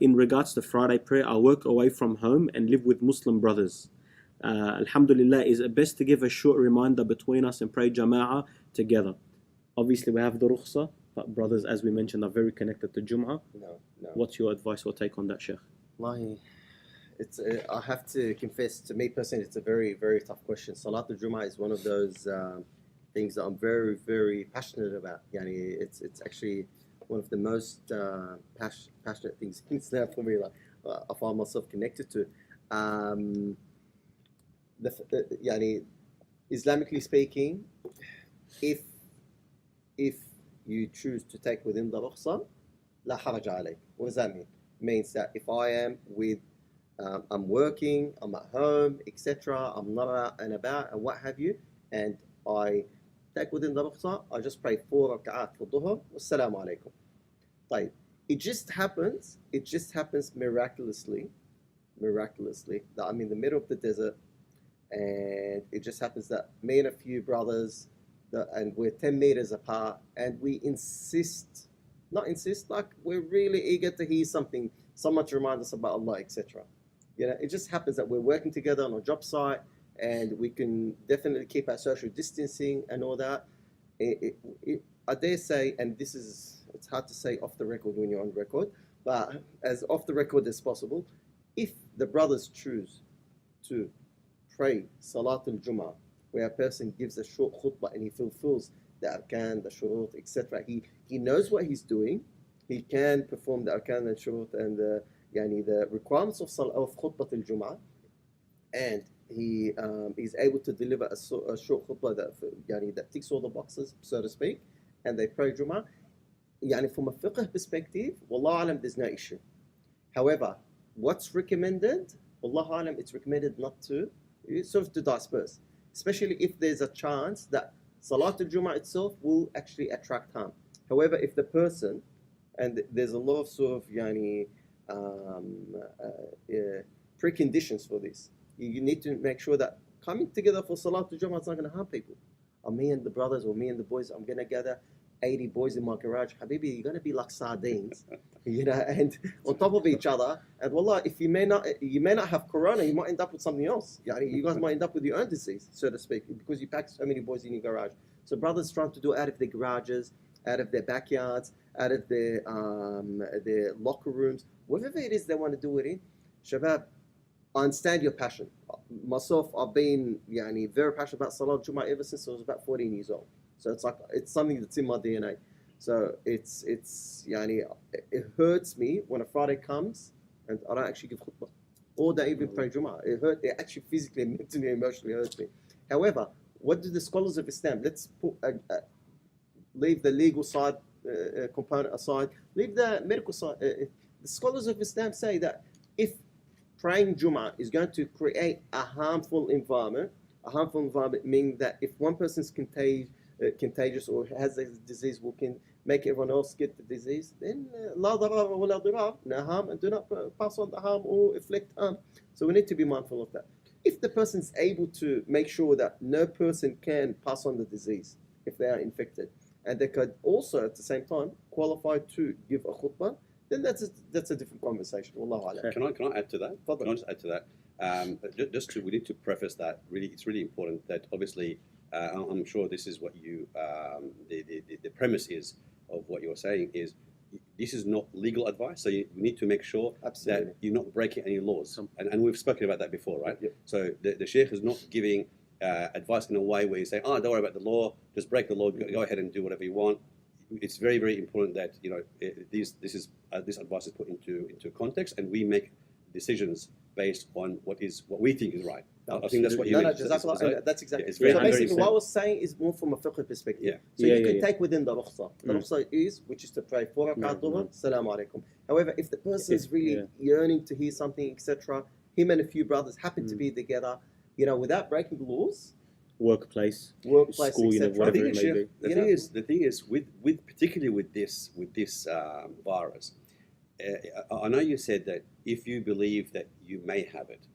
In regards to Friday prayer, I work away from home and live with Muslim brothers. Alhamdulillah, is it best to give a short reminder between us and pray Jama'ah together? Obviously, we have the rukhsah, but brothers, as we mentioned, are very connected to Jum'ah. No. What's your advice or take on that, Sheikh? Wallahi, I have to confess, to me personally, it's a very, very tough question. Salat al-Jum'ah is one of those things that I'm very, very passionate about. Yani, it's actually one of the most passionate things in Islam for me. Like, I find myself connected to. Yani, Islamically speaking, if you choose to take within the rukhsah, la haraj alayk. What does that mean? Means that if I am I'm working, I'm at home, etc., I'm not out and about and what have you, and I take within the rukhsah, I just pray 4 rak'at for dhuhr, wassalamu alaikum. Like, it just happens miraculously that I'm in the middle of the desert, and it just happens that me and a few brothers, and we're 10 meters apart, and we like we're really eager to hear something, someone to remind us about Allah, etc. It just happens that we're working together on a job site, and we can definitely keep our social distancing and all that. I dare say, and it's hard to say off the record when you're on record, but as off the record as possible, if the brothers choose to pray Salat al-Jum'ah, where a person gives a short khutbah and he fulfills the arkan, the shurut, etc. He knows what he's doing. He can perform the arkan and shurut and the requirements of khutbah al-Jum'ah, and he is able to deliver a short khutbah that ticks all the boxes, so to speak, and they pray Jum'ah, يعني from a fiqh perspective, Wallahu alam, there's no issue. However, what's recommended, Wallahu alam, it's recommended not to, sort of to disperse, especially if there's a chance that Salatul Jum'ah itself will actually attract harm. However, if the person, and there's a lot of sort of preconditions for this, you need to make sure that coming together for Salatul Jum'ah is not going to harm people. Or me and the brothers or me and the boys, I'm going to gather 80 boys in my garage. Habibi, you're going to be like sardines, and on top of each other. And wallah, if you may not have corona, you might end up with something else. You guys might end up with your own disease, so to speak, because you pack so many boys in your garage. So brothers trying to do it out of their garages, out of their backyards, out of their locker rooms, whatever it is they want to do it in. Shabab, I understand your passion. Myself, I've been very passionate about Salat Jum'ah ever since I was about 14 years old. So it's something that's in my DNA. So it hurts me when a Friday comes and I don't actually give khutbah, or don't even pray Jum'ah. It actually physically, mentally, emotionally hurts me. However, what do the scholars of Islam? Let's leave the legal side component aside. Leave the medical side. The scholars of Islam say that if praying Jum'ah is going to create a harmful environment meaning that if one person's contagious or has a disease, can make everyone else get the disease, then la darar wa la dirar, no harm, and do not pass on the harm or inflict harm. So we need to be mindful of that. If the person's able to make sure that no person can pass on the disease if they are infected, and they could also at the same time qualify to give a khutbah, then that's a different conversation. Wallahu alam. Can I add to that? Can I just add to that? We need to preface that it's really important that obviously I'm sure this is what you the premise is of what you're saying is this is not legal advice, so we need to make sure Absolutely. that you're not breaking any laws, and we've spoken about that before, right? Yep. So the Sheikh is not giving advice in a way where you say, don't worry about the law, just break the law, go ahead and do whatever you want. It's very, very important that this advice is put into context, and we make decisions based on what we think is right. I think that's what you meant. That's exactly. It's very so basically, very what I was saying is more from a fiqh perspective. Yeah. So you can take within the rukhsa. The rukhsa is, which is to pray 4 rakat dhuhr, salaam alaikum. However, if the person is really yearning to hear something, etc., him and a few brothers happen to be together, without breaking the laws. Workplace, School, whatever it may be. The thing is, particularly with this virus, I know you said that if you believe that you may have it,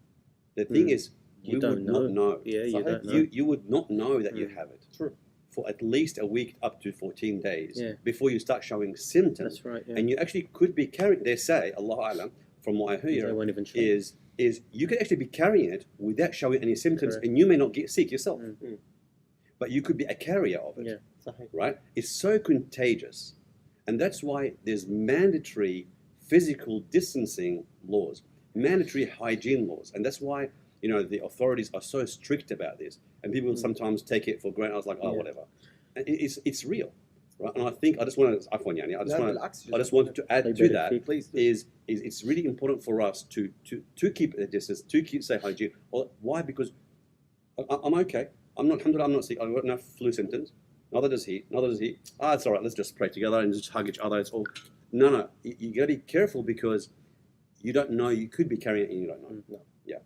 the thing is, you would not know. Yeah, you don't know. You would not know that you have it. True. For at least a week up to 14 days before you start showing symptoms. That's right. Yeah. And you actually could be carrying. They say, Allah Alam, from what I hear, is you could actually be carrying it without showing any symptoms, and you may not get sick yourself, but you could be a carrier of it. Yeah. Right? It's so contagious, and that's why there's mandatory physical distancing laws, mandatory hygiene laws, and that's why the authorities are so strict about this, and people sometimes take it for granted. I was like, whatever. And it's real, right? And I think I just wanted to add to that. Is it's really important for us to keep a distance, to say hygiene. Why? Because I'm okay. Alhamdulillah, I'm not sick. I've got no flu symptoms. Neither does he. It's all right. Let's just pray together and just hug each other. It's all. No. You got to be careful because you don't know. You could be carrying it and you don't know. No. Yeah.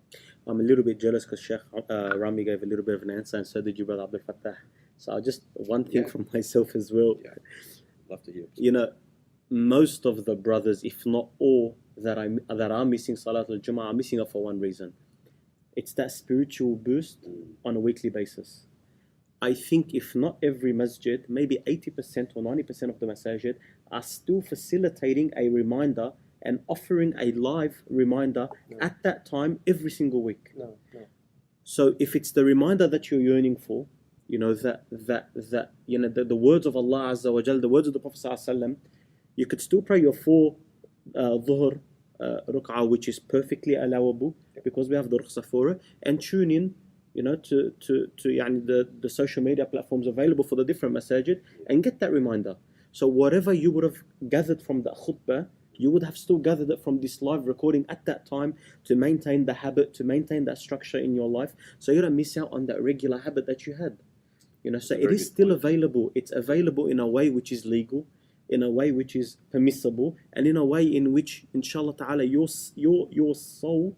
I'm a little bit jealous because Sheikh Rami gave a little bit of an answer, and so did you, Brother Abdul Fattah. So just one thing from myself as well. Yeah. Love to hear. Most of the brothers, if not all, that are missing Salatul Jum'ah are missing it for one reason. It's that spiritual boost on a weekly basis. I think if not every masjid, maybe 80% or 90% of the masajid are still facilitating a reminder and offering a live reminder at that time every single week. No. So if it's the reminder that you're yearning for, that the words of Allah Azza wa Jal, the words of the Prophet Sallallahu Alaihi Wasallam, you could still pray your 4 dhuhr ruk'ah, which is perfectly allowable because we have the rukhsah for it, and tune in, to the social media platforms available for the different masajid and get that reminder. So whatever you would have gathered from that khutbah, you would have still gathered it from this live recording at that time to maintain the habit, to maintain that structure in your life, so you don't miss out on that regular habit that you had. You know, so That's a it very is good still point. available. It's available in a way which is legal, in a way which is permissible, and in a way in which, inshallah ta'ala, your soul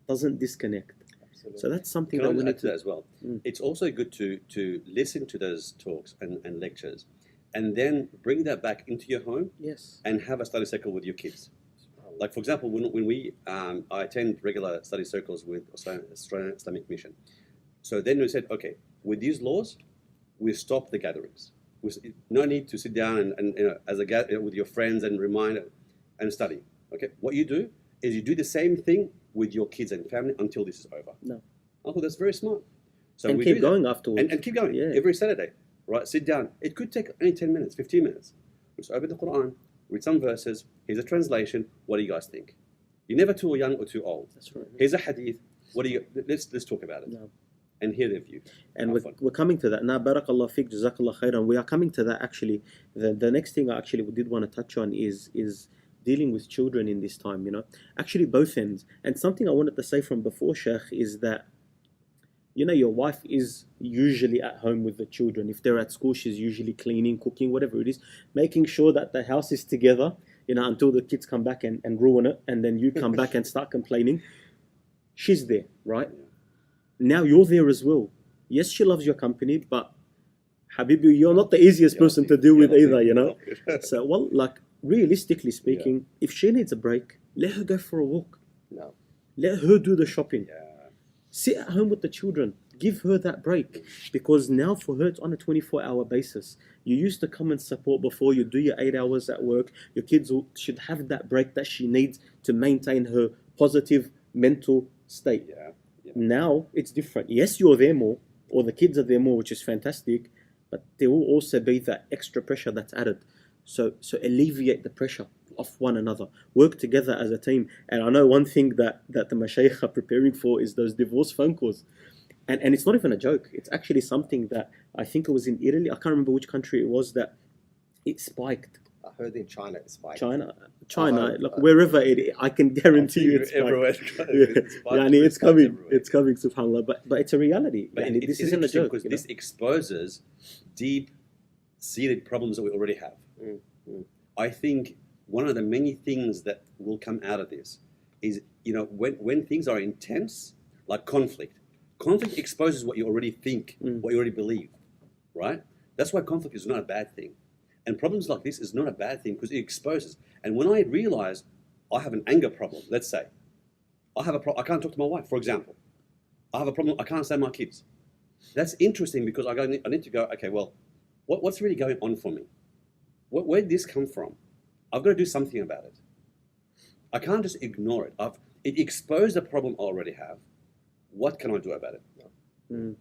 doesn't disconnect. Absolutely. So that's something Can I that we just need add to that to. as well? Mm. It's also good to listen to those talks and lectures, and then bring that back into your home Yes. and have a study circle with your kids. Like, for example, when we I attend regular study circles with Australian Islamic Mission. So then we said, okay, with these laws, we stop the gatherings. No need to sit down and as with your friends and remind and study. Okay, what you do is you do the same thing with your kids and family until this is over. No. I thought that's very smart. So And we keep do that. going afterwards. And keep going Yeah. every Saturday. Right, sit down. It could take only 10 minutes, 15 minutes. Just open the Quran, read some verses. Here's a translation. What do you guys think? You're never too young or too old. That's right. Here's a hadith. What do you? Let's talk about it No. and hear their view. And Have we're, fun. we're coming to that now. Barakallah fiqh, jazakallah khairan. We are coming to that actually. The next thing I actually did want to touch on is dealing with children in this time. You know, actually both ends. And something I wanted to say from before, Sheikh, is that, you know, your wife is usually at home with the children. If they're at school, she's usually cleaning, cooking, whatever it is, making sure that the house is together, you know, until the kids come back and ruin it, and then you come back and start complaining. She's there, right? Now you're there as well. Yes, she loves your company, but Habibi, you're not the easiest person to deal with either, you know? So, well, like, realistically speaking, if she needs a break, let her go for a walk. No. Let her do the shopping. Yeah. Sit at home with the children. Give her that break. Because now for her, it's on a 24-hour basis. You used to come and support before. You do your 8 hours at work. Your kids should have that break that she needs to maintain her positive mental state. Yeah. Now it's different. Yes, you're there more, or the kids are there more, which is fantastic, but there will also be that extra pressure that's added. So alleviate the pressure of one another. Work together as a team. And I know one thing that the mashayikh are preparing for is those divorce phone calls. And it's not even a joke. It's actually something that I think it was in Italy. I can't remember which country it was that it spiked. I heard in China it spiked. China, like wherever it is, I can guarantee you it's everywhere. it's coming. Everywhere. It's coming, subhanAllah. But it's a reality. But And this isn't a joke. because You know? this exposes deep-seated problems that we already have. I think one of the many things that will come out of this is, you know, when things are intense, like conflict exposes what you already think, what you already believe, right? That's why conflict is not a bad thing. And problems like this is not a bad thing because it exposes. And when I realize I have an anger problem, let's say, I can't talk to my wife, for example. I have a problem, I can't stand my kids. That's interesting because I need to go, okay, well, what's really going on for me? Where did this come from? I've got to do something about it. I can't just ignore it. It exposed a problem I already have. What can I do about it?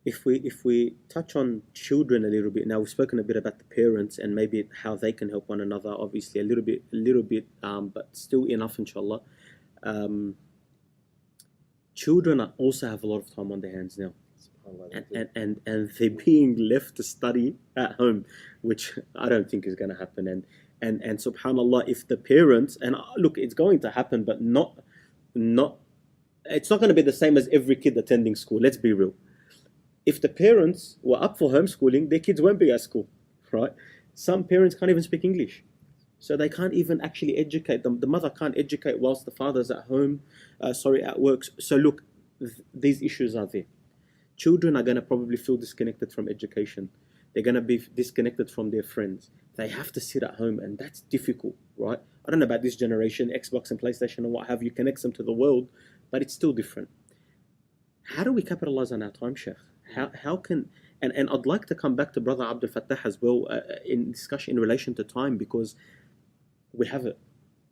If we touch on children a little bit now, we've spoken a bit about the parents and maybe how they can help one another. Obviously, a little bit, but still enough, inshallah. Children also have a lot of time on their hands now, and they're being left to study at home, which I don't think is going to happen. And subhanallah, if the parents, and look, it's going to happen, but not. It's not going to be the same as every kid attending school. Let's be real. If the parents were up for homeschooling, their kids won't be at school, right? Some parents can't even speak English. So they can't even actually educate them. The mother can't educate whilst the father's at home, at work. So look, these issues are there. Children are going to probably feel disconnected from education. They're going to be disconnected from their friends. They have to sit at home, and that's difficult, right? I don't know about this generation, Xbox and PlayStation and what have you, connects them to the world, but it's still different. How do we capitalize on our time, Sheikh? How can, and I'd like to come back to Brother Abdul Fattah as well in discussion in relation to time, because we have it.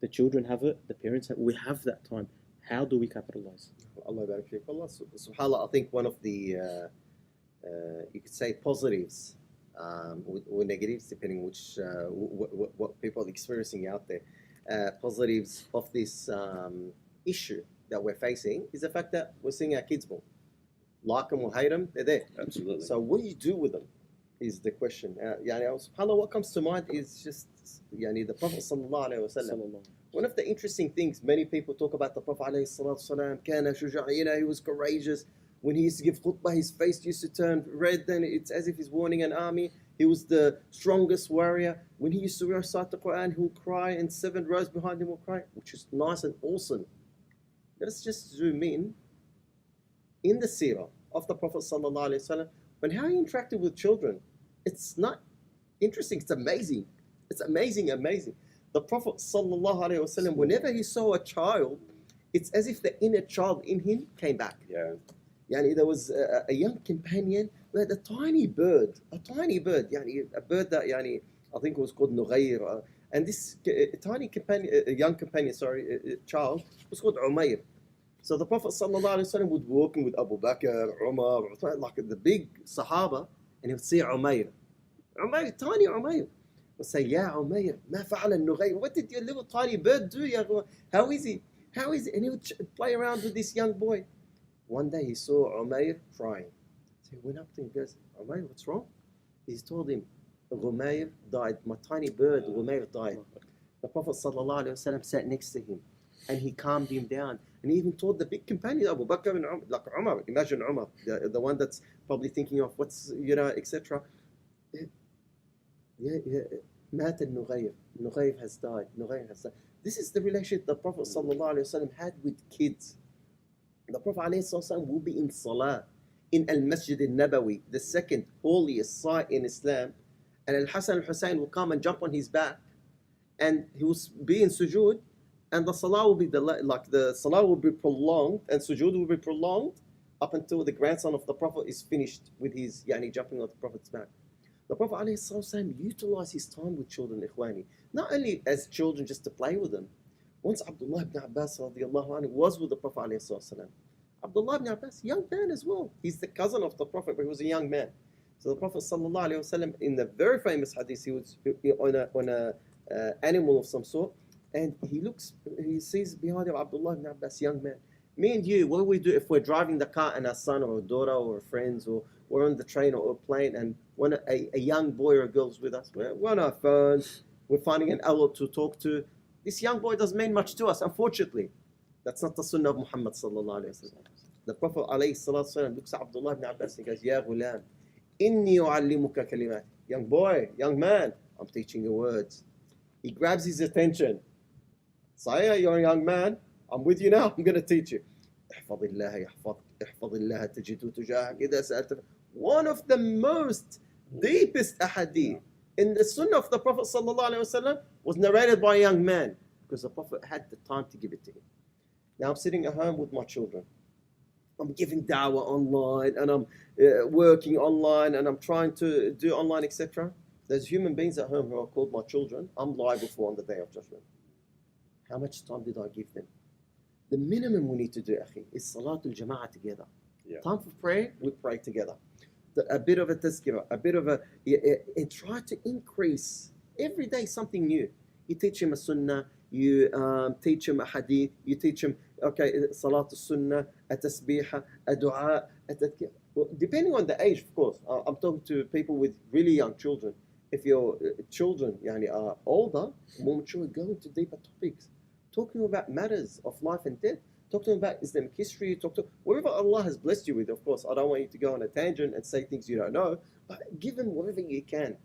The children have it, the parents have it, we have that time. How do we capitalize? Allah barak fiik. Allah, subhanAllah, I think one of the, you could say positives or negatives, depending which, what people are experiencing out there. Positives of this issue that we're facing is the fact that we're seeing our kids more. Like them or hate them, they're there. Absolutely. So what do you do with them is the question. SubhanAllah, what comes to mind is just the Prophet sallallahu alaihi wasallam. One of the interesting things, many people talk about the Prophet alayhi salatu wasalam, kana shuja'a, he was courageous. When he used to give khutbah, his face used to turn red, and it's as if he's warning an army. He was the strongest warrior. When he used to recite the Quran, he'll cry, and 7 rows behind him will cry, which is nice and awesome. Let's just zoom in the seerah of the Prophet ﷺ, and how he interacted with children. It's not interesting, it's amazing. It's amazing, amazing. The Prophet ﷺ, whenever he saw a child, it's as if the inner child in him came back. Yeah. Yani there was a young companion who had a tiny bird, yani a bird that yani, I think it was called Nughayr. And this tiny companion, young companion, child, was called Umayr. So the Prophet ﷺ would walk in with Abu Bakr, Umar, like the big Sahaba, and he would see Umayr. Umayr, tiny Umayr. Would say, Ya Umayr, ma fa'ala al-Nughayr? What did your little tiny bird do? How is he? How is it? And he would play around with this young boy. One day he saw Umayr crying. So he went up to him and goes, Umayr, what's wrong? He's told him, Umayr died. My tiny bird, Umayr, died. The Prophet ﷺ sat next to him and he calmed him down. And he even told the big companion, Abu Bakr and Umar, like Umar, imagine Umar, the one that's probably thinking of what's, etc. Mat al-Nughayr. Nughayr has died. This is the relationship the Prophet ﷺ had with kids. The Prophet ﷺ will be in Salah in Al-Masjid al-Nabawi, the second holiest site in Islam, and Al-Hasan al-Hussein will come and jump on his back, and he will be in sujood, and the Salah will be the Salah will be prolonged, and sujood will be prolonged up until the grandson of the Prophet is finished with his jumping on the Prophet's back. The Prophet ﷺ utilized his time with children, ikhwani, not only as children just to play with them. Once Abdullah ibn Abbas radiallahu anhu was with the Prophet ﷺ. Abdullah ibn Abbas, young man as well. He's the cousin of the Prophet, but he was a young man. So the Prophet ﷺ, in the very famous hadith, he was on a animal of some sort, and he sees behind him Abdullah ibn Abbas, young man. Me and you, what do we do if we're driving the car and our son or a daughter or friends, or we're on the train or a plane, and a young boy or a girl's with us? We're on our phones, we're finding an adult to talk to. This young boy doesn't mean much to us, unfortunately. That's not the sunnah of Muhammad sallallahu alayhi wa sallam. The Prophet alayhi salatu wasalam looks at Abdullah ibn Abbas and goes, Ya ghulam, inni u'allimuka kalimat. Young boy, young man, I'm teaching you words. He grabs his attention. Saya, you're a young man, I'm with you now, I'm going to teach you. One of the most deepest ahadith in the sunnah of the Prophet ﷺ was narrated by a young man, because the Prophet had the time to give it to him. Now I'm sitting at home with my children. I'm giving da'wah online, and I'm working online, and I'm trying to do online, etc. There's human beings at home who are called my children. I'm liable for on the day of judgment. How much time did I give them? The minimum we need to do, akhi, is Salatul Jama'ah together. Yeah. Time for prayer, we pray together. A bit of a tazkirah, a bit of and try to increase every day something new. You teach him a sunnah, you teach him a hadith, you teach him, Salatul Sunnah, a tasbihah, a dua, a tadhkirah. Well, depending on the age, of course. I'm talking to people with really young children. If your children are older, more mature, go into deeper topics. Talking about matters of life and death. Talk to them about Islamic history. Talk to whatever Allah has blessed you with. Of course, I don't want you to go on a tangent and say things you don't know, but give them whatever you can.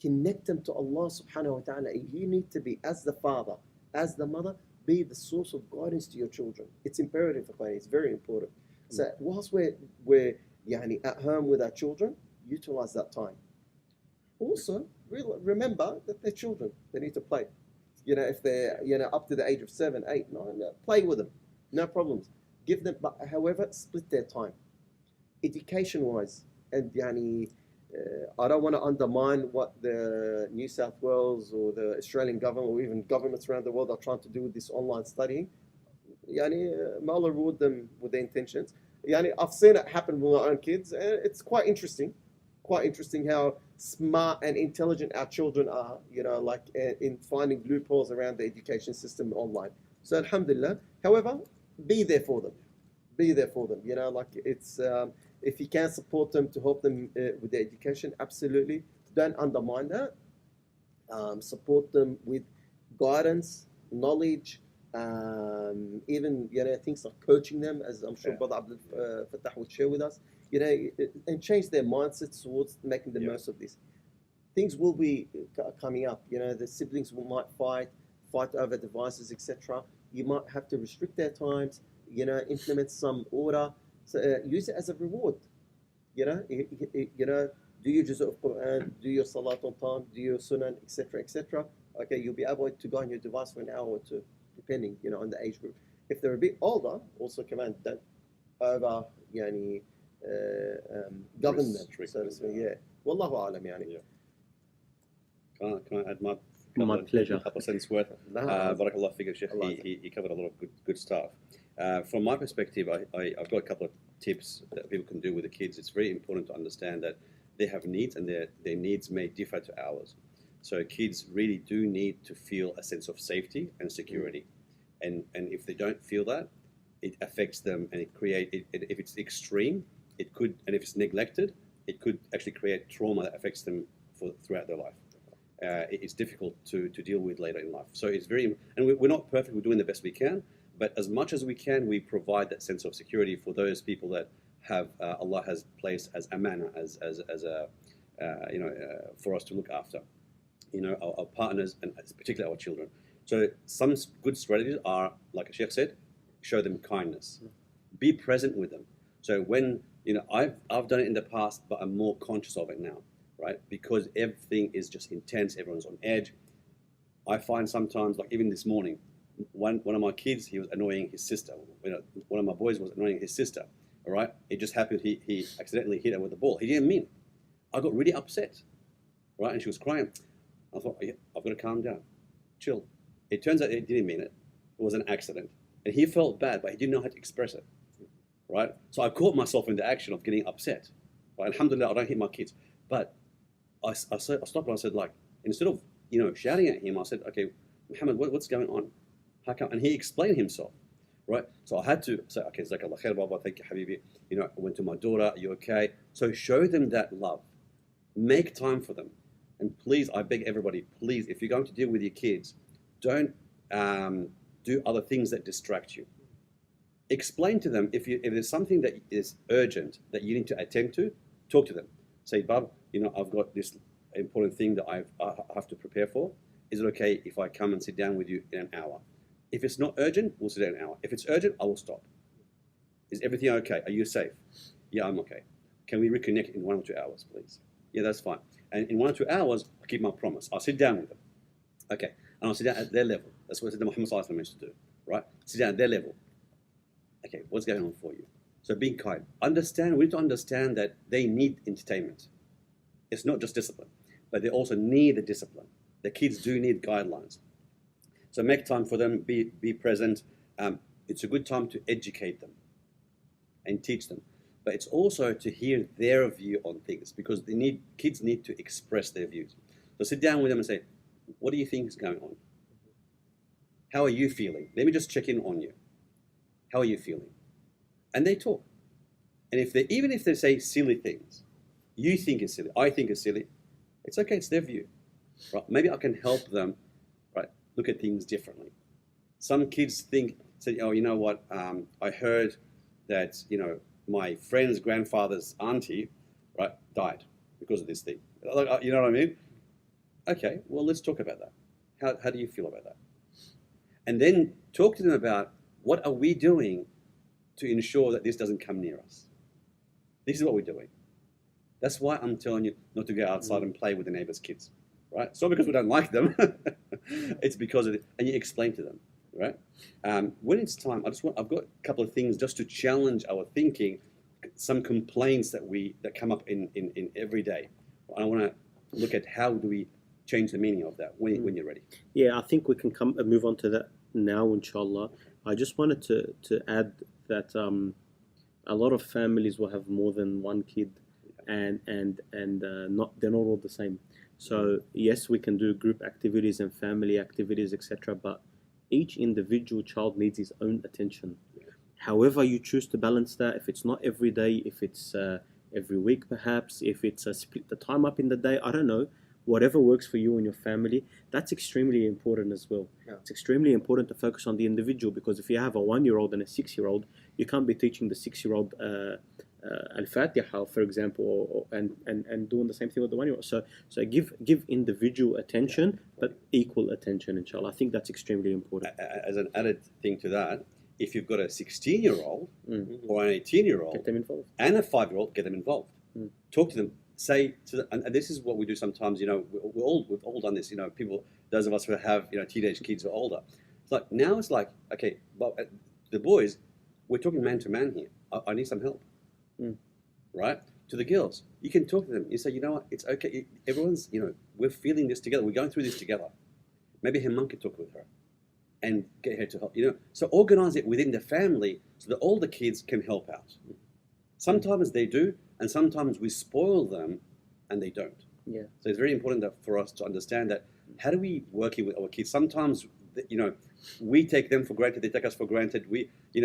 Connect them to Allah subhanahu wa ta'ala. You need to be, as the father, as the mother, be the source of guidance to your children. It's imperative, it's very important. So whilst we're at home with our children, utilize that time. Also, remember that they're children. They need to play. If they're up to the age of 7, 8, 9, play with them. No problems. Give them, but however, split their time. Education-wise, and I don't want to undermine what the New South Wales or the Australian government or even governments around the world are trying to do with this online studying. May Allah reward them with their intentions. I've seen it happen with my own kids, and it's quite interesting. Quite interesting how smart and intelligent our children are, in finding loopholes around the education system online. So alhamdulillah. However, be there for them. Be there for them. It's if you can support them to help them with their education, absolutely. Don't undermine that. Support them with guidance, knowledge, even things like coaching them, as I'm sure Brother Abdul Fattah would share with us, and change their mindsets towards making the most of this. Things will be coming up. The siblings might fight over devices, etc. You might have to restrict their times. Implement some order. So use it as a reward. Do your juz of Quran, do your salat on time, do your sunan, etc., etc. Okay, you'll be able to go on your device for an hour or two, depending, on the age group. If they're a bit older, also command don't over, govern them. So to speak. Yeah. Wallahu alam, Yeah. Can I add my pleasure. couple of sentences worth? Barakallah figure, Sheikh. He covered a lot of good stuff. From my perspective, I've got a couple of tips that people can do with the kids. It's very important to understand that they have needs, and their needs may differ to ours. So kids really do need to feel a sense of safety and security. And if they don't feel that, it affects them, and if it's extreme, it could, and if it's neglected, it could actually create trauma that affects them throughout their life. It's difficult to deal with later in life. So it's very, and we're not perfect, we're doing the best we can, but as much as we can, we provide that sense of security for those people that have Allah has placed as amana, as a for us to look after, our partners, and particularly our children. So some good strategies are, like Sheikh said, show them kindness, be present with them. So when I've done it in the past, but I'm more conscious of it now, right? Because everything is just intense, everyone's on edge. I find sometimes, like even this morning, one of my kids, he was annoying his sister. One of my boys was annoying his sister. All right, it just happened. He accidentally hit her with the ball. He didn't mean it. I got really upset, right? And she was crying. I thought, I've got to calm down, chill. It turns out he didn't mean it. It was an accident, and he felt bad, but he didn't know how to express it, right? So I caught myself in the action of getting upset. Right? Alhamdulillah, I don't hit my kids, but I stopped and I said, like, instead of shouting at him, I said, okay, Muhammad, what's going on? How come? And he explained himself. Right, so I had to say, okay, Jazakallah khair, Baba, thank you, Habibi. I went to my daughter, are you okay? So show them that love. Make time for them. And please, I beg everybody, please, if you're going to deal with your kids, don't do other things that distract you. Explain to them, if there's something that is urgent that you need to attend to, talk to them. Say, Bab, I've got this important thing that I have to prepare for. Is it okay if I come and sit down with you in an hour? If it's not urgent, we'll sit down an hour. If it's urgent, I will stop. Is everything okay? Are you safe? Yeah, I'm okay. Can we reconnect in 1 or 2 hours, please? Yeah, that's fine. And in 1 or 2 hours, I keep my promise. I'll sit down with them. Okay. And I'll sit down at their level. That's what Muhammad Sallallahu Alaihi Wasallam used to do. Right? Sit down at their level. Okay, what's going on for you? So being kind. We need to understand that they need entertainment. It's not just discipline, but they also need the discipline. The kids do need guidelines. So make time for them, be present. It's a good time to educate them and teach them. But it's also to hear their view on things, because kids need to express their views. So sit down with them and say, what do you think is going on? How are you feeling? Let me just check in on you. How are you feeling? And they talk. And even if they say silly things, you think it's silly, I think it's silly, it's okay, it's their view. Right? Maybe I can help them look at things differently. Some kids say, oh, you know what, I heard that, my friend's grandfather's auntie, right, died because of this thing. You know what I mean? Okay, well, let's talk about that. How do you feel about that? And then talk to them about, what are we doing to ensure that this doesn't come near us? This is what we're doing. That's why I'm telling you not to go outside and play with the neighbor's kids. Right? It's not because we don't like them. It's because of it. And you explain to them, right? When it's time, I've got a couple of things just to challenge our thinking, some complaints that come up in every day. I want to look at how do we change the meaning of that when you're ready. Yeah, I think we can move on to that now, inshallah. I just wanted to add that a lot of families will have more than one kid, and they're not all the same. So yes, we can do group activities and family activities, etc. But each individual child needs his own attention. However you choose to balance that, if it's not every day, if it's every week perhaps, if it's split the time up in the day, I don't know. whatever works for you and your family. That's extremely important as well. Yeah. It's extremely important to focus on the individual, because if you have a 1-year-old and a 6-year-old, you can't be teaching the 6-year-old Al-Fatiha, for example, and doing the same thing with the 1-year-old. So give individual attention, but equal attention, inshallah. I think that's extremely important. As an added thing to that, if you've got a 16-year-old or an 18-year-old Get them involved. and a 5-year-old, get them involved. Talk to them. Say to them, and this is what we do sometimes. You know, we've all done this. You know, people, those of us who have teenage kids or older. It's like now it's like, okay, well, the boys, we're talking man to man here. I need some help, right? To the girls, you can talk to them. You say, you know what, it's okay. Everyone's, we're feeling this together. We're going through this together. Maybe her mum can talk with her and get her to help. So organize it within the family so that all the kids can help out. Sometimes they do, and sometimes we spoil them and they don't. Yeah. So it's very important for us to understand that how do we work with our kids? Sometimes, we take them for granted, they take us for granted.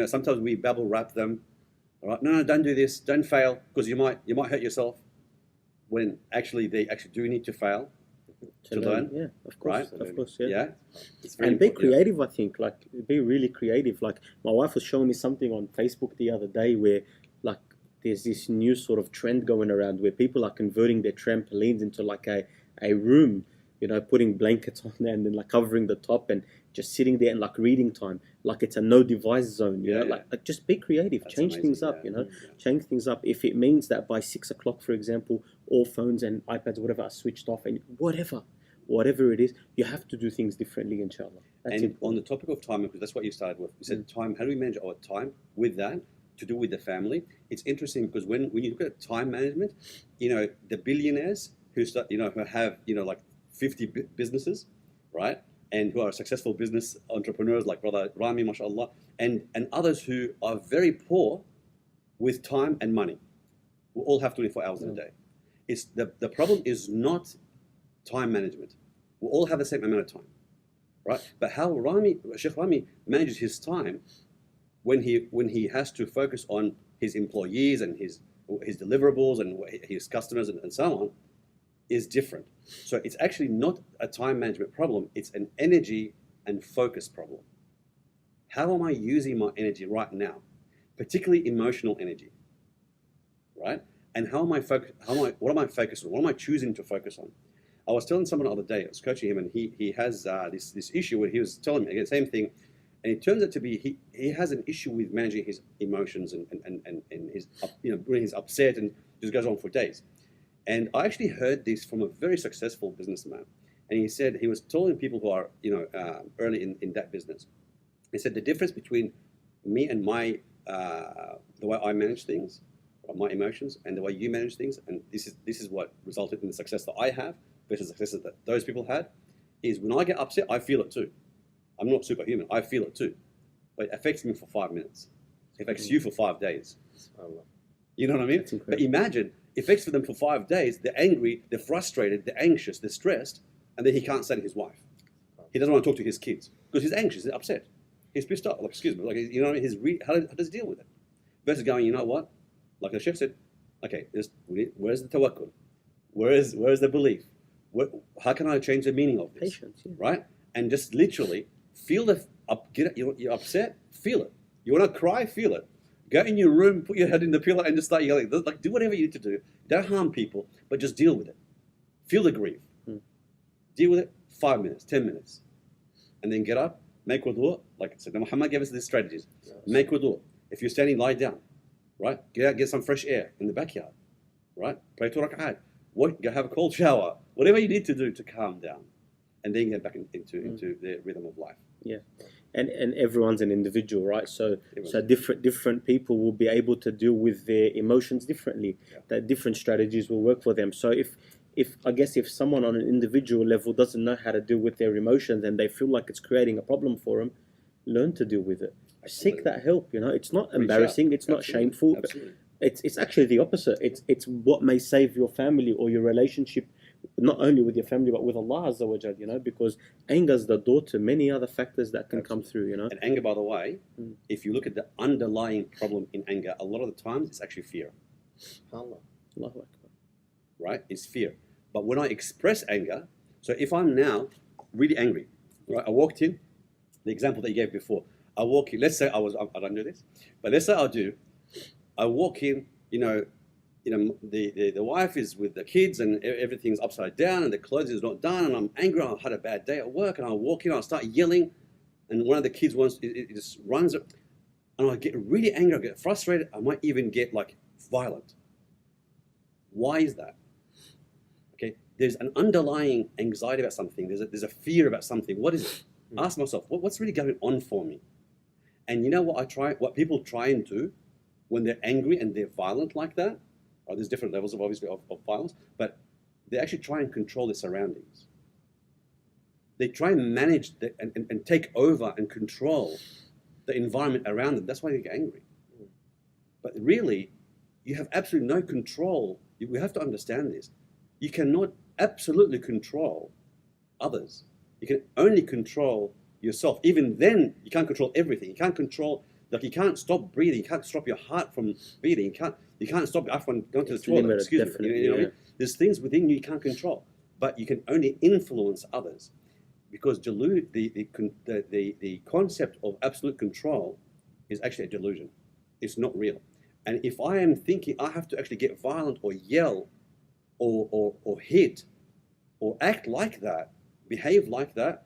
Sometimes we babble wrap them. All right, no, don't do this, don't fail, because you might hurt yourself. When actually they actually do need to fail to learn. Yeah, of course, right? of course, yeah. Yeah. It's very And be important, creative, I think. Like, be really creative. Like, my wife was showing me something on Facebook the other day where, like, there's this new sort of trend going around where people are converting their trampolines into like a room, putting blankets on there and then like covering the top and just sitting there and like reading time, like it's a no device zone, like just be creative. That's change amazing, things up, change things up. If it means that by 6 o'clock, for example, all phones and iPads, whatever, are switched off, and whatever it is, you have to do things differently, inshallah. That's and it. on the topic of time, because that's what you started with, you said time. How do we manage our time with that? To do with the family. It's interesting because when you look at time management, the billionaires who start, who have, like 50 businesses, right? And who are successful business entrepreneurs like Brother Rami, mashallah, and others who are very poor with time and money. We all have 24 hours in a day. It's the problem is not time management. We all have the same amount of time, right? But how Sheikh Rami manages his time when he has to focus on his employees and his deliverables and his customers and so on is different. So it's actually not a time management problem, it's an energy and focus problem. How am I using my energy right now? Particularly emotional energy, right? And what am I focusing on? What am I choosing to focus on? I was telling someone the other day, I was coaching him, and he has this issue where he was telling me again, same thing. And it turns out to be he has an issue with managing his emotions and his when he's upset, and just goes on for days. And I actually heard this from a very successful businessman, and he said he was telling people who are early in that business. He said the difference between me and my the way I manage things, or my emotions, and the way you manage things, and this is what resulted in the success that I have versus the success that those people had, is when I get upset, I feel it too. I'm not superhuman. I feel it too, but it affects me for 5 minutes. It affects you for 5 days. You know what I mean? But imagine it affects for them for 5 days. They're angry, they're frustrated, they're anxious, they're stressed, and then he can't stand his wife. He doesn't want to talk to his kids because he's anxious, he's upset, he's pissed off. Like, excuse me, like what I mean? How does he deal with it? Versus going, you know what? Like the Sheikh said, okay, where's the tawakkul? Where's the belief? How can I change the meaning of this? Patience, yeah. Right? And just literally feel you're upset, feel it. You want to cry, feel it. Go in your room, put your head in the pillow, and just start yelling. Like, do whatever you need to do. Don't harm people, but just deal with it. Feel the grief. Deal with it 5 minutes, 10 minutes. And then get up, make wudu. Like I said, Muhammad gave us these strategies. Yes. Make wudu. If you're standing, lie down. Right? Get out, get some fresh air in the backyard. Right? Pray 2 rak'at. Go have a cold shower. Whatever you need to do to calm down. And then get back into the rhythm of life. Yeah, and everyone's an individual, right? So different people will be able to deal with their emotions differently. Yeah. That different strategies will work for them. So if someone on an individual level doesn't know how to deal with their emotions and they feel like it's creating a problem for them, learn to deal with it. Absolutely. Seek that help. It's not embarrassing. It's not shameful. Absolutely. It's actually the opposite. It's what may save your family or your relationship, not only with your family but with Allah Azza wa Jal, because anger is the door to many other factors that can come through, And anger, by the way, if you look at the underlying problem in anger, a lot of the times it's actually fear. Allah. Allahu Akbar. Right? It's fear. But when I express anger, so if I'm now really angry, right? I walked in, the example that you gave before, I walk in, let's say I don't do this, but let's say I do. I walk in, the wife is with the kids and everything's upside down and the clothes is not done and I'm angry, I had a bad day at work and I walk in, I start yelling and one of the kids it just runs and I get really angry, I get frustrated, I might even get like violent. Why is that? Okay, there's an underlying anxiety about something, there's a fear about something. What is it? Ask myself, what's really going on for me? And you know what people try and do when they're angry and they're violent like that, or there's different levels of obviously of violence, but they actually try and control their surroundings. They try and manage and take over and control the environment around them. That's why they get angry. But really, you have absolutely no control. We have to understand this. You cannot absolutely control others. You can only control yourself. Even then, you can't control everything. You can't control, like you can't stop breathing. You can't stop your heart from beating. You can't stop everyone going to the toilet. Excuse me. You know what I mean? There's things within you can't control, but you can only influence others, because the concept of absolute control is actually a delusion. It's not real. And if I am thinking I have to actually get violent or yell or hit or act like that, behave like that,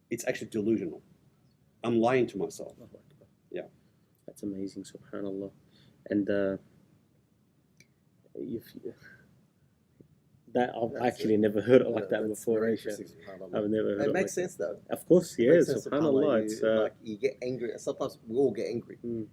it's actually delusional. I'm lying to myself. Yeah. That's amazing, subhanAllah. And I've actually never heard it like that before. I've never heard it. It makes sense though. Of course, yeah, subhanAllah. You get angry, and sometimes we all get angry. And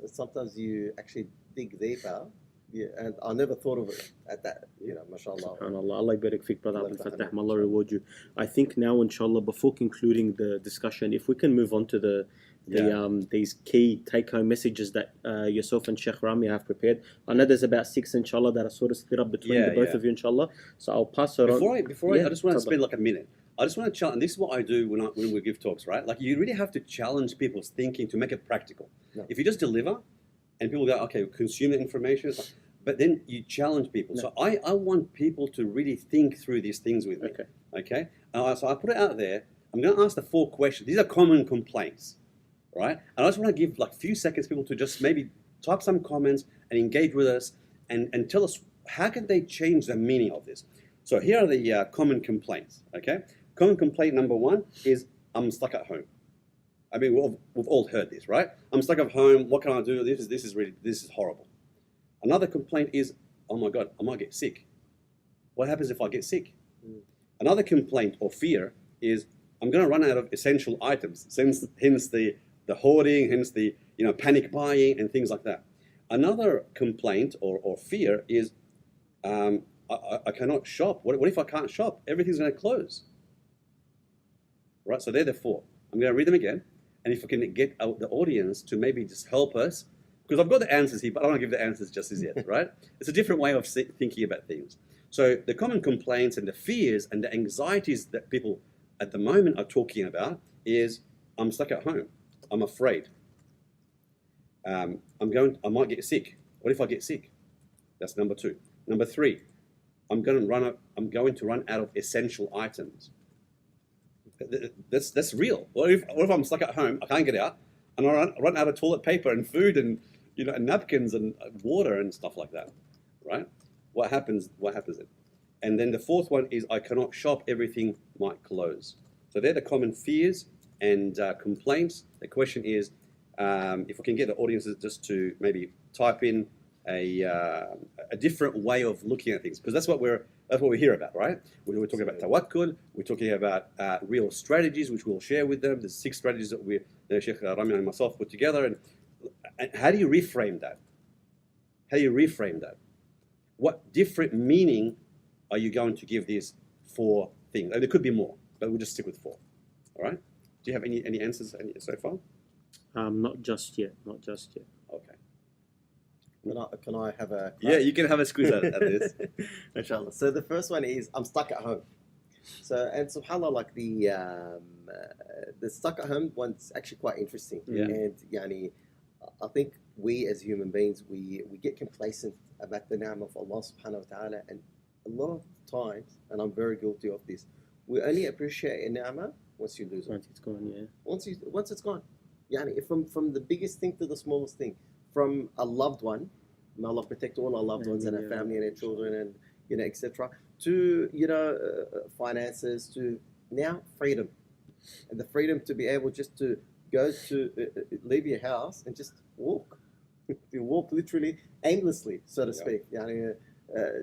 sometimes you actually dig deeper. Yeah, and I never thought of it at that, mashallah. SubhanAllah. Allah barik fiqh, brother Abdul Fattah. May Allah reward you. I think now, inshallah, before concluding the discussion, if we can move on to these key take-home messages that yourself and Sheikh Rami have prepared. I know there's about 6, inshallah, that are sort of split up between the both of you, inshallah. So I'll pass it on. Before I just want to spend like a minute. I just want to challenge, and this is what I do when we give talks, right? Like you really have to challenge people's thinking to make it practical. No. If you just deliver and people go, okay, consume the information, but then you challenge people. No. So I want people to really think through these things with me. Okay? So I put it out there. I'm going to ask the 4 questions. These are common complaints, right? And I just want to give like a few seconds people to just maybe type some comments and engage with us and tell us how can they change the meaning of this. So here are the common complaints, okay? Common complaint number 1 is I'm stuck at home. I mean, we've all heard this, right? I'm stuck at home. What can I do? This is horrible. Another complaint is, oh my God, I might get sick. What happens if I get sick? Another complaint or fear is I'm going to run out of essential items. Hence the hoarding, hence the panic buying and things like that. Another complaint or fear is I cannot shop. What if I can't shop? Everything's going to close. Right? So they're the 4. I'm going to read them again. And if I can get the audience to maybe just help us, because I've got the answers here, but I don't want to give the answers just as yet, right? It's a different way of thinking about things. So the common complaints and the fears and the anxieties that people at the moment are talking about is, I'm stuck at home. I'm afraid. I might get sick. What if I get sick? That's number 2. Number 3, I'm going to run out of essential items. That's real. What if I'm stuck at home, I can't get out, and I run out of toilet paper and food and and napkins and water and stuff like that, right? What happens then? And then the 4th one is I cannot shop. Everything might close. So they're the common fears and complaints. The question is, if we can get the audiences just to maybe type in a different way of looking at things, because that's what we hear about, right? We're talking about tawakkul. We're talking about real strategies, which we'll share with them. There's 6 strategies that Sheikh Rami and myself put together. And how do you reframe that? How do you reframe that? What different meaning are you going to give these 4 things? And there could be more, but we'll just stick with 4. All right? Do you have any answers so far? Not just yet. Okay. Can I have a... Yeah, you can have a squeeze at this. Inshallah. So the first one is, I'm stuck at home. So, and subhanAllah, like the stuck at home one's actually quite interesting. Yeah. And I think we as human beings, we get complacent about the ni'mah of Allah subhanahu wa ta'ala, and a lot of times, and I'm very guilty of this, we only appreciate a ni'mah once you lose it. Once it's gone, yeah. Once it's gone. Yani from the biggest thing to the smallest thing, from a loved one, may Allah protect all our loved ones and our family and our children and etc. To finances, to now freedom, and the freedom to be able just to go to leave your house and just walk. You walk literally aimlessly, so to speak. Yani,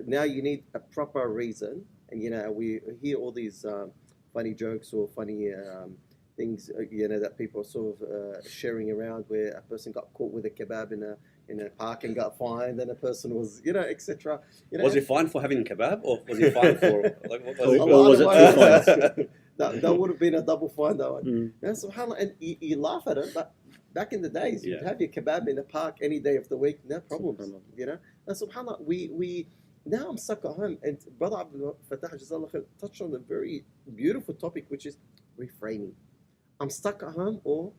now you need a proper reason, and we hear all these funny jokes or funny things that people are sort of sharing around, where a person got caught with a kebab in a park and got fined, and a person was etc. Was he fined for having a kebab, or was he fined for like what was it? Or was it 2 fines? That would have been a double fine, that one. And subhanAllah, and you laugh at it, but back in the days, you'd have your kebab in the park any day of the week, no problems. And subhanAllah, we now I'm stuck at home, and Brother Abdul Fattah Jazallah khair touched on a very beautiful topic, which is reframing. I'm stuck at home, or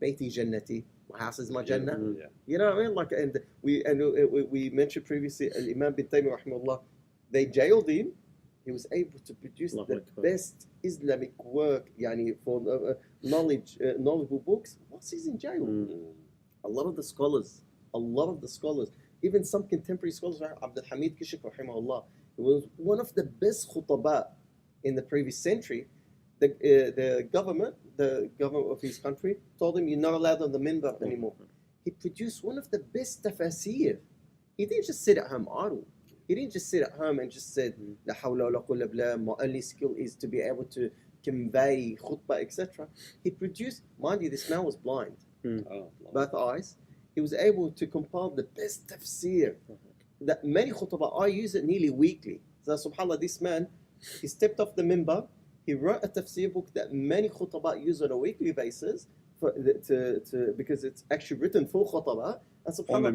Baiti Jannati, my house is my Jannah. You know what I mean? Like, and we mentioned previously, Imam bin Taymiyyah rahimahullah, they jailed him. He was able to produce the best Islamic work, for knowledgeable books. Whilst he's in jail, a lot of the scholars, even some contemporary scholars, Abdul Hamid Kishk rahimahullah, he was one of the best khutaba in the previous century. The government of his country told him, you're not allowed on the minbar anymore. He produced one of the best tafasir. He didn't just sit at home idle. He didn't just sit at home and just said, La hawla wa la quwwata illa billah, my only skill is to be able to convey khutbah, etc. He produced, mind you, this man was blind, both eyes. He was able to compile the best tafsir that many khutbah, I use it nearly weekly. So subhanAllah, this man, he stepped off the minbar, he wrote a tafsir book that many khutbah use on a weekly basis, because it's actually written for khutbah. And subhanAllah,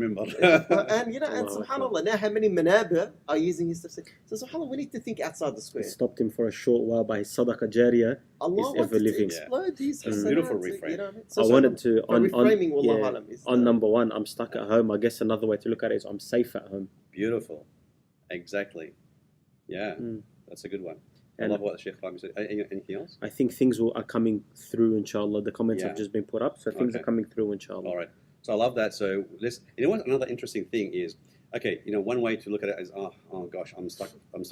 and subhanAllah, now how many manabir are using his tafsir? So subhanAllah, we need to think outside the square. It stopped him for a short while by his sadaqah jariyah. Allah is ever living. Explode his beautiful reframe. I wanted to on the number one, I'm stuck at home. I guess another way to look at it is I'm safe at home. Beautiful, exactly. Yeah, that's a good one. I love what Sheikh Rami said. Anything else? I think things are coming through, inshallah. The comments have just been put up, so things are coming through, inshallah. All right. So I love that. So what another interesting thing is, okay, one way to look at it is, oh gosh, I'm stuck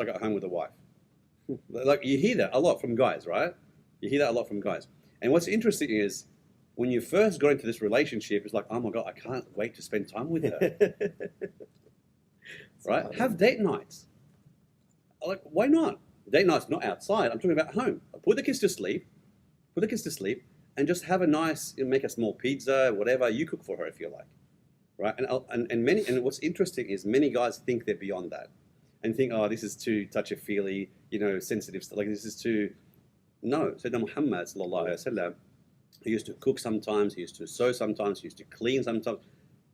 at home with a wife. Like, you hear that a lot from guys, right? You hear that a lot from guys. And what's interesting is, when you first got into this relationship, it's like, oh my God, I can't wait to spend time with her. Right? Have date nights. Like, why not? Date nights, not outside. I'm talking about home. Put the kids to sleep, and just have a nice, make a small pizza, whatever you cook for her if you like, right? And what's interesting is many guys think they're beyond that, and think, oh, this is too touchy-feely, sensitive stuff. Like, this is too. No, Sayyidina Muhammad sallallahu alaihi wasallam, he used to cook sometimes, he used to sew sometimes, he used to clean sometimes,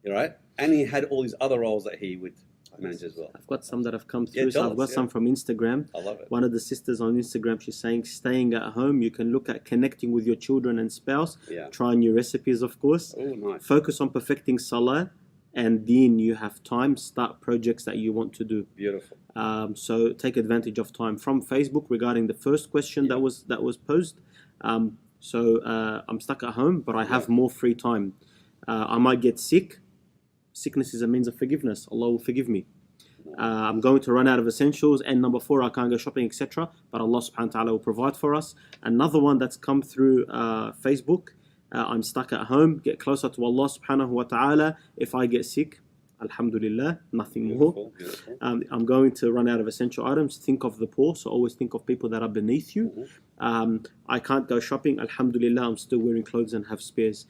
right? And he had all these other roles that he would manage as well. I've got some that have come through. So I've got some from Instagram. I love it. One of the sisters on Instagram, she's saying, staying at home, you can look at connecting with your children and spouse, trying new recipes, of course. Oh, nice. Focus on perfecting salah, and then you have time, start projects that you want to do. Beautiful. So take advantage of time. From Facebook, regarding the first question that was posed. I'm stuck at home, but I have more free time. I might get sick. Sickness is a means of forgiveness. Allah will forgive me. I'm going to run out of essentials. And number 4, I can't go shopping, etc. But Allah subhanahu wa ta'ala will provide for us. Another one that's come through Facebook. I'm stuck at home. Get closer to Allah subhanahu wa ta'ala. If I get sick, alhamdulillah, nothing more. I'm going to run out of essential items. Think of the poor. So always think of people that are beneath you. I can't go shopping. Alhamdulillah, I'm still wearing clothes and have spares.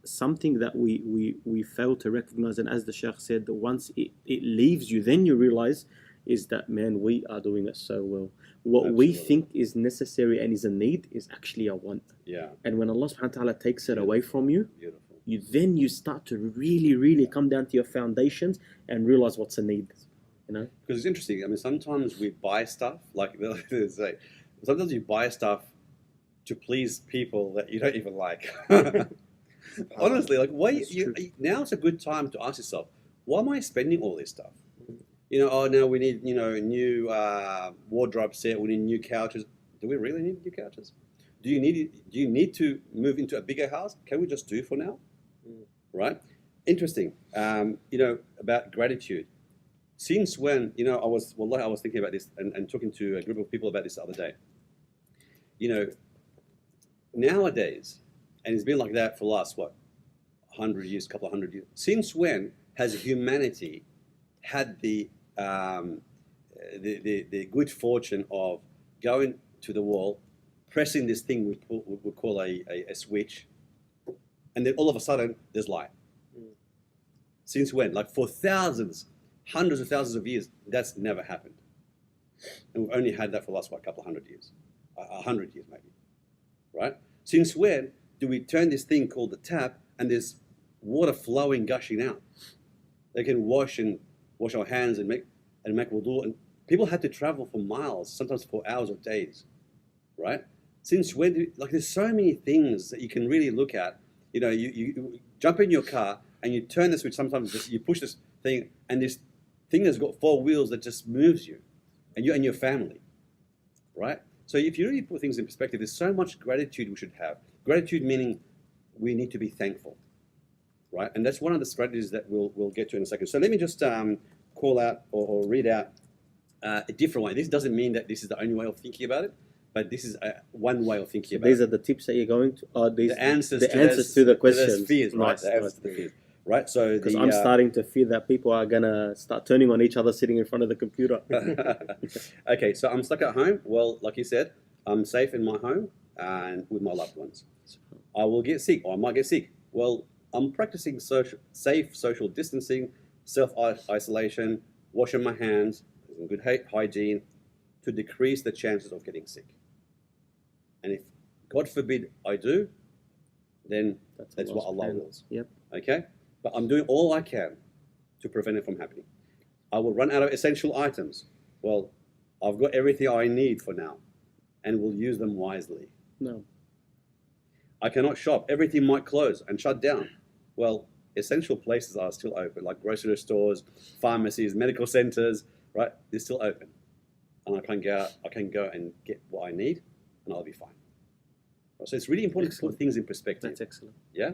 Something that we fail to recognize, and as the Sheikh said, that once it leaves you, then you realize is that, man, we are doing it so well. What we think is necessary and is a need is actually a want. Yeah. And when Allah subhanahu wa ta'ala takes it away from you, you start to really, really come down to your foundations and realize what's a need. Because it's interesting. I mean, sometimes we buy stuff, like they say, sometimes you buy stuff to please people that you don't even like. Honestly, like, now's a good time to ask yourself, why am I spending all this stuff? Oh, now we need, a new wardrobe set. We need new couches. Do we really need new couches? Do you need to move into a bigger house? Can we just do for now? Right? Interesting. About gratitude. Since when, I was thinking about this and talking to a group of people about this the other day. Nowadays, and it's been like that for the last, 100 years, couple of 100 years. Since when has humanity had the good fortune of going to the wall, pressing this thing we call a switch, and then all of a sudden there's light? Since when? Like for thousands, hundreds of thousands of years, that's never happened. And we've only had that for the last, couple of 100 years. 100 years maybe, right? Since when do we turn this thing called the tap and there's water flowing, gushing out? They can wash our hands and make wudu. And people had to travel for miles, sometimes for hours or days, right? Since when? There's so many things that you can really look at. You jump in your car and you turn the switch. Sometimes you push this thing, and this thing has got 4 wheels that just moves you, and you and your family, right? So if you really put things in perspective, there's so much gratitude we should have. Gratitude meaning we need to be thankful, right? And that's one of the strategies that we'll get to in a second. So let me just call out or read out a different way. This doesn't mean that this is the only way of thinking about it, but this is one way of thinking about it. These are the tips that you're going to, the answers to the questions. To fears, right? The answers to the fears. Right, so because I'm starting to fear that people are gonna start turning on each other sitting in front of the computer. Okay, so I'm stuck at home. Well, like you said, I'm safe in my home and with my loved ones. I will get sick, or I might get sick. Well, I'm practicing safe social distancing, self-isolation, washing my hands, good hygiene to decrease the chances of getting sick. And if, God forbid, I do, then that's what Allah wills. Yep. Okay? But I'm doing all I can to prevent it from happening. I will run out of essential items. Well, I've got everything I need for now, and will use them wisely. No. I cannot shop. Everything might close and shut down. Well, essential places are still open, like grocery stores, pharmacies, medical centers, right? They're still open. And I can go and get what I need, and I'll be fine. So it's really important to put things in perspective. That's excellent. Yeah?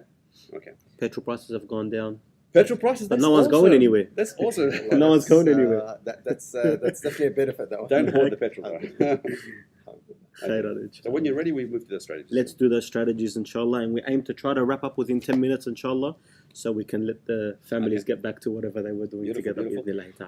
Okay. Petrol prices have gone down. Petrol prices, but no one's going anywhere. That's awesome. No one's going anywhere. That's definitely a benefit. That one. Don't hoard the petrol. Okay. So when you're ready, we move to the strategies. Let's do those strategies, inshallah, and we aim to try to wrap up within 10 minutes, inshallah, so we can let the families get back to whatever they were doing together.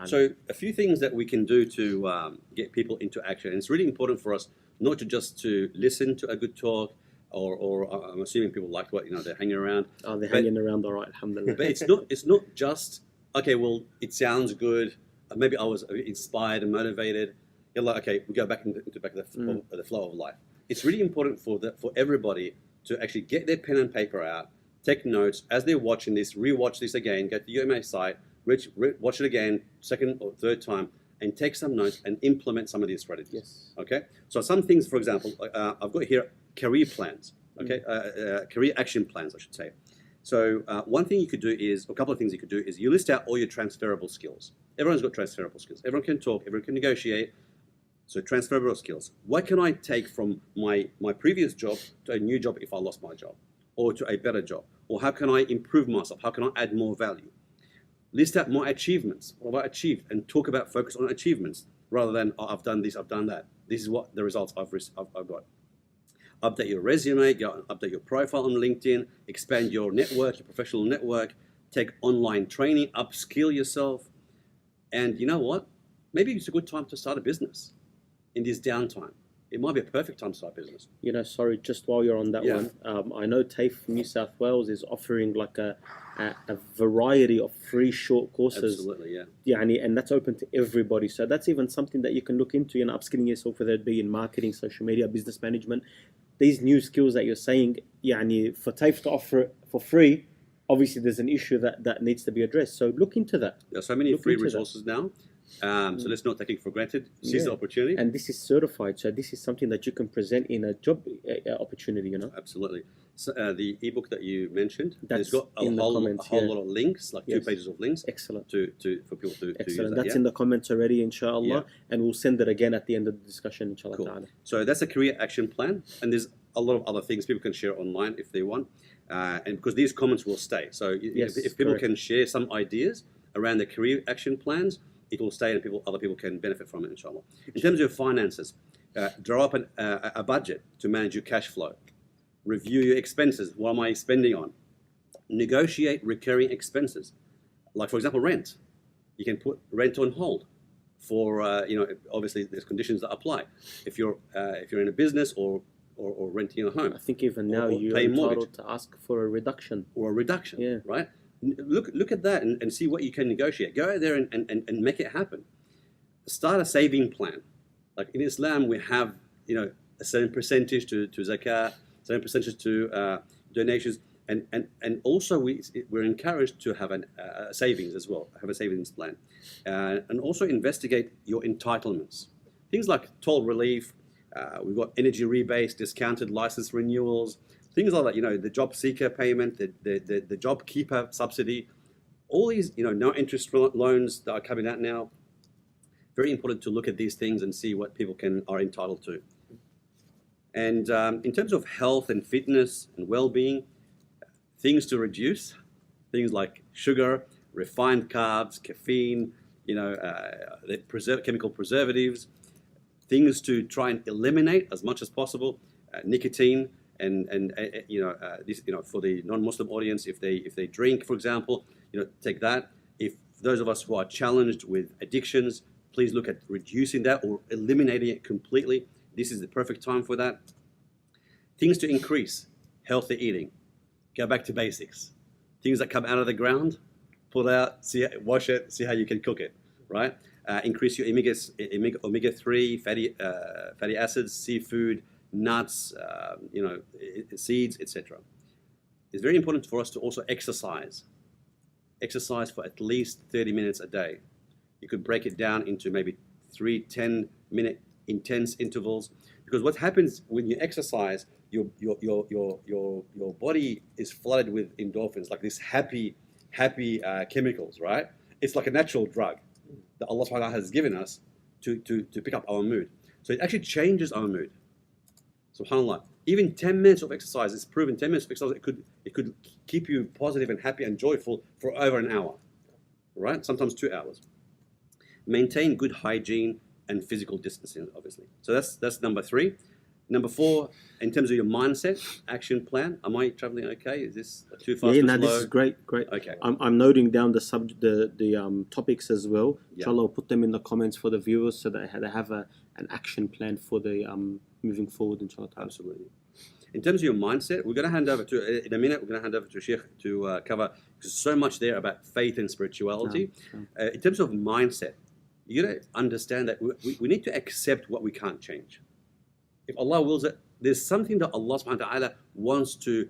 So a few things that we can do to get people into action. And it's really important for us not to just to listen to a good talk, or I'm assuming people like what they're hanging around. Oh, they're hanging around all right, alhamdulillah. But it's not just okay. Well, it sounds good. Maybe I was inspired and motivated. You're like, okay, we go back into the flow of life. It's really important for everybody to actually get their pen and paper out, take notes as they're watching this, rewatch this again, go to the UMA site, watch it again, second or third time, and take some notes and implement some of these strategies. Yes. Okay. So some things, for example, I've got here career plans. Okay, career action plans, I should say. So one thing you could do is, a couple of things you could do is, you list out all your transferable skills. Everyone's got transferable skills. Everyone can talk. Everyone can negotiate. So transferable skills. What can I take from my previous job to a new job if I lost my job, or to a better job? Or how can I improve myself? How can I add more value? List out my achievements. What have I achieved? And talk about focus on achievements rather than, oh, I've done this, I've done that. This is what the results I've got. Update your resume, go and update your profile on LinkedIn, expand your network, your professional network, take online training, upskill yourself. And you know what? Maybe it's a good time to start a business in this downtime. It might be a perfect time to start a business. Sorry, just while you're on that one, I know TAFE New South Wales is offering like a variety of free short courses. Absolutely, yeah. And that's open to everybody. So that's even something that you can look into, upskilling yourself, whether it be in marketing, social media, business management. These new skills that you're saying, for TAFE to offer it for free, obviously there's an issue that needs to be addressed. So look into that. There are so many free resources now. So let's not take it for granted. Seize the opportunity. And this is certified, so this is something that you can present in a job opportunity, you know. Absolutely. So, the ebook that you mentioned, That's it's got a in the whole comments, lot of links, like 2 Yes. pages of links Excellent. for people to use Excellent. that. That's in the comments already, inshallah, Yeah. and we'll send it again at the end of the discussion, inshallah Cool. ta'ala. So that's a career action plan, and there's a lot of other things people can share online if they want, and because these comments will stay. So Yes, if people correct. can share some ideas around the career action plans, it will stay, and other people can benefit from it, inshallah. In terms of your finances, draw up a budget to manage your cash flow. Review your expenses. What am I spending on? Negotiate recurring expenses, like for example rent. You can put rent on hold for obviously there's conditions that apply. If you're in a business or renting a home, I think even now or you're pay mortgage. entitled to ask for a reduction. or a reduction, Yeah. right? Look at that and see what you can negotiate. Go out there and make it happen. Start a saving plan. Like in Islam, we have a certain percentage to zakah, certain percentage to donations, and also we're encouraged to have a savings as well. Have a savings plan, and also investigate your entitlements. Things like toll relief. We've got energy rebates, discounted license renewals, things like that. The job seeker payment, the job keeper subsidy, all these no interest loans that are coming out now. Very important to look at these things and see what people are entitled to. And in terms of health and fitness and well-being, things to reduce, things like sugar, refined carbs, caffeine, chemical preservatives, things to try and eliminate as much as possible, nicotine, and for the non-Muslim audience, if they drink, for example, take that. If those of us who are challenged with addictions, please look at reducing that or eliminating it completely. This is the perfect time for that. Things to increase: healthy eating. Go back to basics. Things that come out of the ground, pull it out, wash it, see how you can cook it, right? Increase your omega-3 fatty acids, seafood, nuts, seeds, etc. It's very important for us to also exercise. Exercise for at least 30 minutes a day. You could break it down into maybe 3 10-minute intense intervals, because what happens when you exercise, your body is flooded with endorphins, like these happy chemicals, right? It's like a natural drug that Allah subhanahu wa ta'ala has given us to pick up our mood. So it actually changes our mood. SubhanAllah. Even 10 minutes of exercise, it's proven 10 minutes of exercise, it could keep you positive and happy and joyful for over an hour, right? Sometimes 2 hours. Maintain good hygiene and physical distancing, obviously. So that's number 3. Number 4, in terms of your mindset, action plan. Am I traveling okay? Is this too fast? Yeah, or no, slow? this is great. Okay. I'm noting down the topics as well. Yeah. Inshallah, I'll put them in the comments for the viewers so that they have an action plan for the moving forward, inshallah. Absolutely. In terms of your mindset, we're going to hand over to, in a minute, we're going to hand over to Sheikh to cover, because so much there about faith and spirituality. In terms of mindset, you got to understand that we need to accept what we can't change. If Allah wills it, there's something that Allah subhanahu wa ta'ala wants to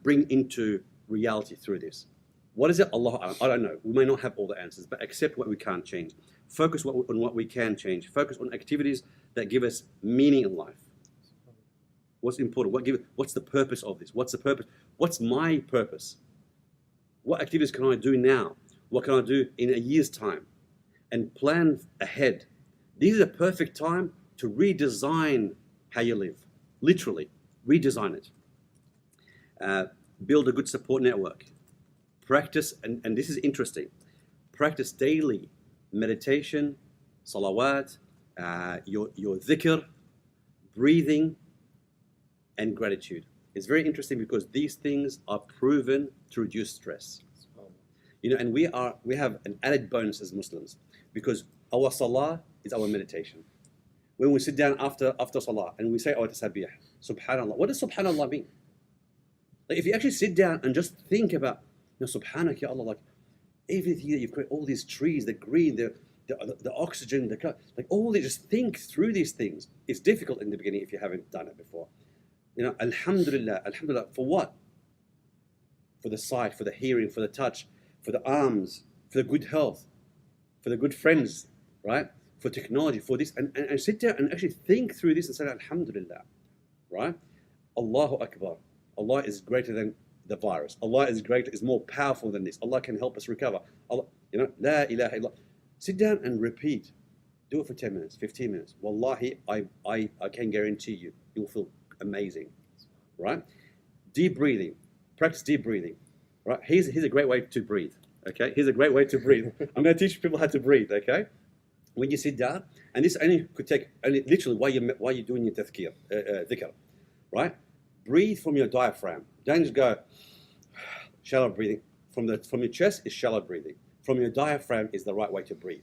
bring into reality through this. What is it? Allah, I don't know. We may not have all the answers, but accept what we can't change. Focus on what we can change. Focus on activities that give us meaning in life. What's important? What's the purpose of this? What's the purpose? What's my purpose? What activities can I do now? What can I do in a year's time? And plan ahead. This is a perfect time to redesign how you live. Literally, redesign it. Build a good support network. Practice, and this is interesting, practice daily meditation, salawat, your dhikr, breathing, and gratitude. It's very interesting because these things are proven to reduce stress. And we have an added bonus as Muslims, because our salah is our meditation. When we sit down after salah and we say our tasabih, subhanallah, what does subhanallah mean? Like if you actually sit down and just think about, subhanak ya Allah, like everything that you've created, all these trees, the green, the oxygen, like all they just think through these things. It's difficult in the beginning if you haven't done it before. Alhamdulillah, for what? For the sight, for the hearing, for the touch, for the arms, for the good health. for the good friends, right? For technology, for this, and sit down and actually think through this and say, Alhamdulillah, right? Allahu Akbar. Allah is greater than the virus. Allah is greater, is more powerful than this. Allah can help us recover. Allah, La ilaha illallah. Sit down and repeat. Do it for 10 minutes, 15 minutes. Wallahi, I can guarantee you, you'll feel amazing, right? Deep breathing. Practice deep breathing, right? Here's a great way to breathe, okay? Here's a great way to breathe. I'm going to teach people how to breathe, okay? When you sit down, and this only could take, literally while you're doing your dhikr, right? Breathe from your diaphragm. Don't just go shallow breathing. From your chest is shallow breathing. From your diaphragm is the right way to breathe.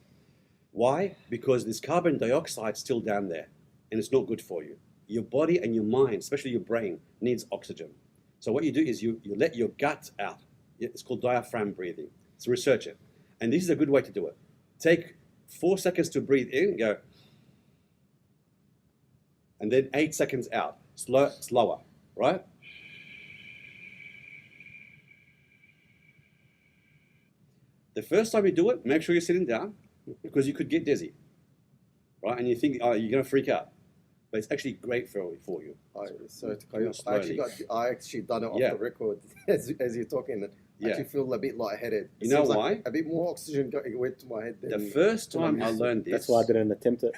Why? Because there's carbon dioxide still down there, and it's not good for you. Your body and your mind, especially your brain, needs oxygen. So what you do is you let your gut out. It's called diaphragm breathing. So research it. And this is a good way to do it. Take 4 seconds to breathe in, go, and then 8 seconds out. Slower, right? The first time you do it, make sure you're sitting down, because you could get dizzy, right? And you think, oh, you're going to freak out. But it's actually great for you. I actually done it off the record as you're talking. I actually feel a bit lightheaded. You know why? Like a bit more oxygen went to my head. The first time I learned this... That's why I didn't attempt it.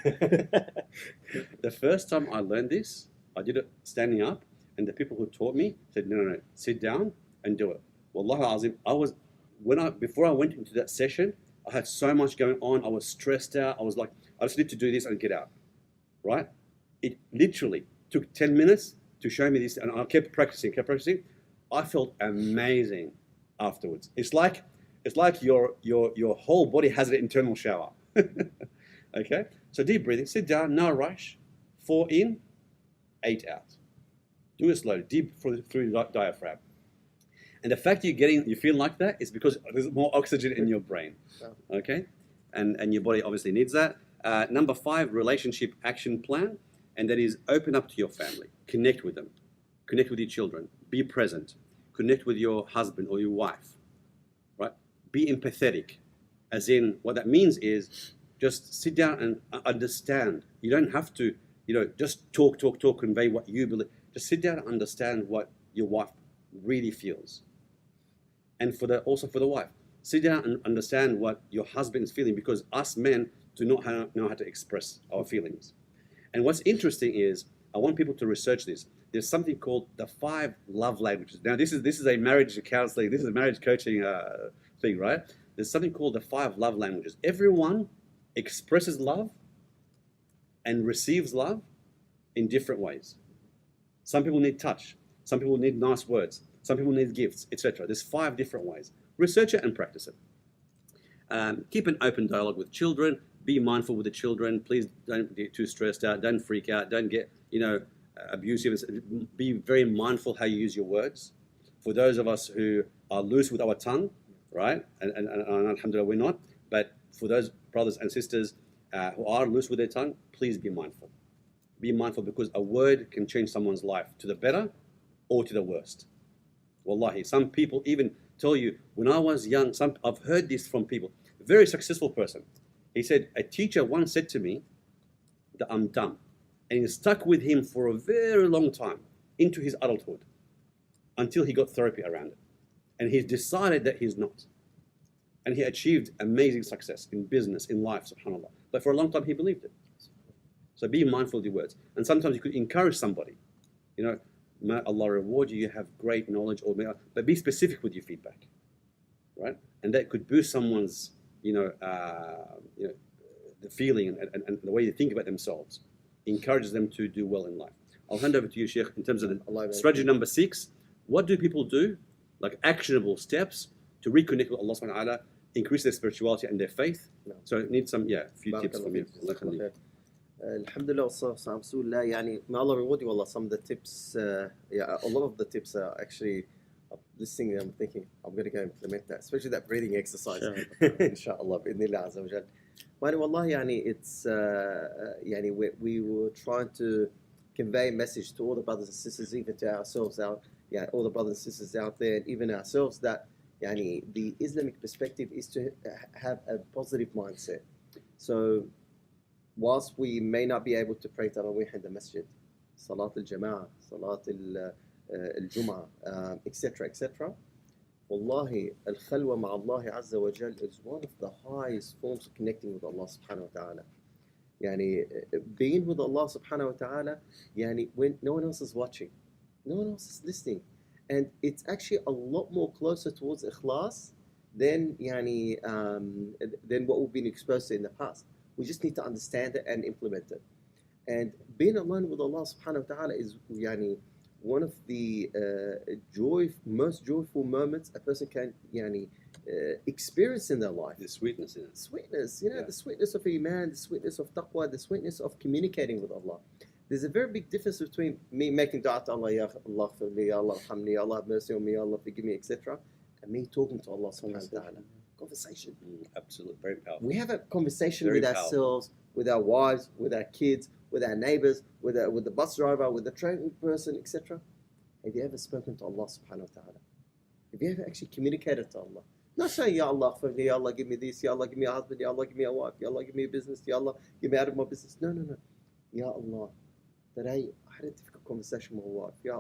The first time I learned this, I did it standing up, and the people who taught me said, no, sit down and do it. Wallahi azim, before I went into that session, I had so much going on. I was stressed out. I was like, I just need to do this and get out, right? It literally took 10 minutes to show me this, and I kept practicing. I felt amazing afterwards. It's like your whole body has an internal shower. Okay? So deep breathing, sit down, no rush. 4 in, 8 out. Do it slowly, deep through the diaphragm. And the fact you feel like that is because there's more oxygen in your brain. Okay? And your body obviously needs that. Number 5, relationship action plan. And that is open up to your family. Connect with them. Connect with your children. Be present. Connect with your husband or your wife. Right? Be empathetic. As in, what that means is just sit down and understand. You don't have to, just talk, convey what you believe. Just sit down and understand what your wife really feels. And also for the wife. Sit down and understand what your husband is feeling, because us men do not know how to express our feelings. And what's interesting is, I want people to research this. There's something called the 5 love languages. Now, this is a marriage counseling, this is a marriage coaching thing, right? There's something called the 5 love languages. Everyone expresses love and receives love in different ways. Some people need touch. Some people need nice words. Some people need gifts, etc. There's 5 different ways. Research it and practice it. Keep an open dialogue with children. Be mindful with the children. Please don't get too stressed out. Don't freak out. Don't get, abusive. Be very mindful how you use your words. For those of us who are loose with our tongue, right? And alhamdulillah, we're not. But for those brothers and sisters who are loose with their tongue, please be mindful. Be mindful, because a word can change someone's life to the better or to the worst. Wallahi, some people even tell you, when I was young, I've heard this from people. A very successful person. He said, a teacher once said to me that I'm dumb. And it stuck with him for a very long time, into his adulthood, until he got therapy around it. And he decided that he's not. And he achieved amazing success in business, in life, subhanAllah. But for a long time, he believed it. So be mindful of your words. And sometimes you could encourage somebody. May Allah reward you, you have great knowledge, but be specific with your feedback, right? And that could boost someone's, the feeling and the way they think about themselves. Encourages them to do well in life. I'll hand over to you, Sheikh, in terms of the strategy number 6. What do people do, like actionable steps, to reconnect with Allah subhanahu wa ta'ala, increase their spirituality and their faith? So it needs some, few tips from you. Alhamdulillah, may Allah reward you, Allah. Some of the tips, a lot of the tips are actually listening. I'm thinking I'm going to go implement that, especially that breathing exercise. Inshallah, bi'idhnillah azza wa jal. Wallahi, it's we were trying to convey a message to all the brothers and sisters, even to ourselves, all the brothers and sisters out there, and even ourselves, that the Islamic perspective is to have a positive mindset. So whilst we may not be able to pray Taraweeh in the masjid, Salat al-Jama'ah, Salat al-Jum'ah, etc., etc., Wallahi, al-Khalwa ma'Allah Azza wa Jal is one of the highest forms of connecting with Allah subhanahu wa ta'ala. Being with Allah subhanahu wa ta'ala, when no one else is watching, no one else is listening. And it's actually a lot more closer towards ikhlas than what we've been exposed to in the past. We just need to understand it and implement it. And being alone with Allah subhanahu wa ta'ala is one of the most joyful moments a person can experience in their life. The sweetness in it. Sweetness, the sweetness of Iman, the sweetness of taqwa, the sweetness of communicating with Allah. There's a very big difference between me making dua to Allah, Ya Allah khfirli, Ya Allah arhamni, Ya Allah have mercy on me, Ya Allah forgive me, etc., and me talking to Allah subhanahu wa ta'ala. Conversation. Absolutely, very powerful. We have a conversation Very with powerful. ourselves, with our wives, with our kids, with our neighbors, with the bus driver, with the train person, etc. Have you ever spoken to Allah subhanahu wa ta'ala? Have you ever actually communicated to Allah? Not saying, Ya Allah, khfirli, Ya Allah, give me this, Ya Allah, give me a husband, Ya Allah, give me a wife, Ya Allah, give me a business, Ya Allah, give me out of my business. No. Ya Allah, today I had a difficult conversation with my wife. Ya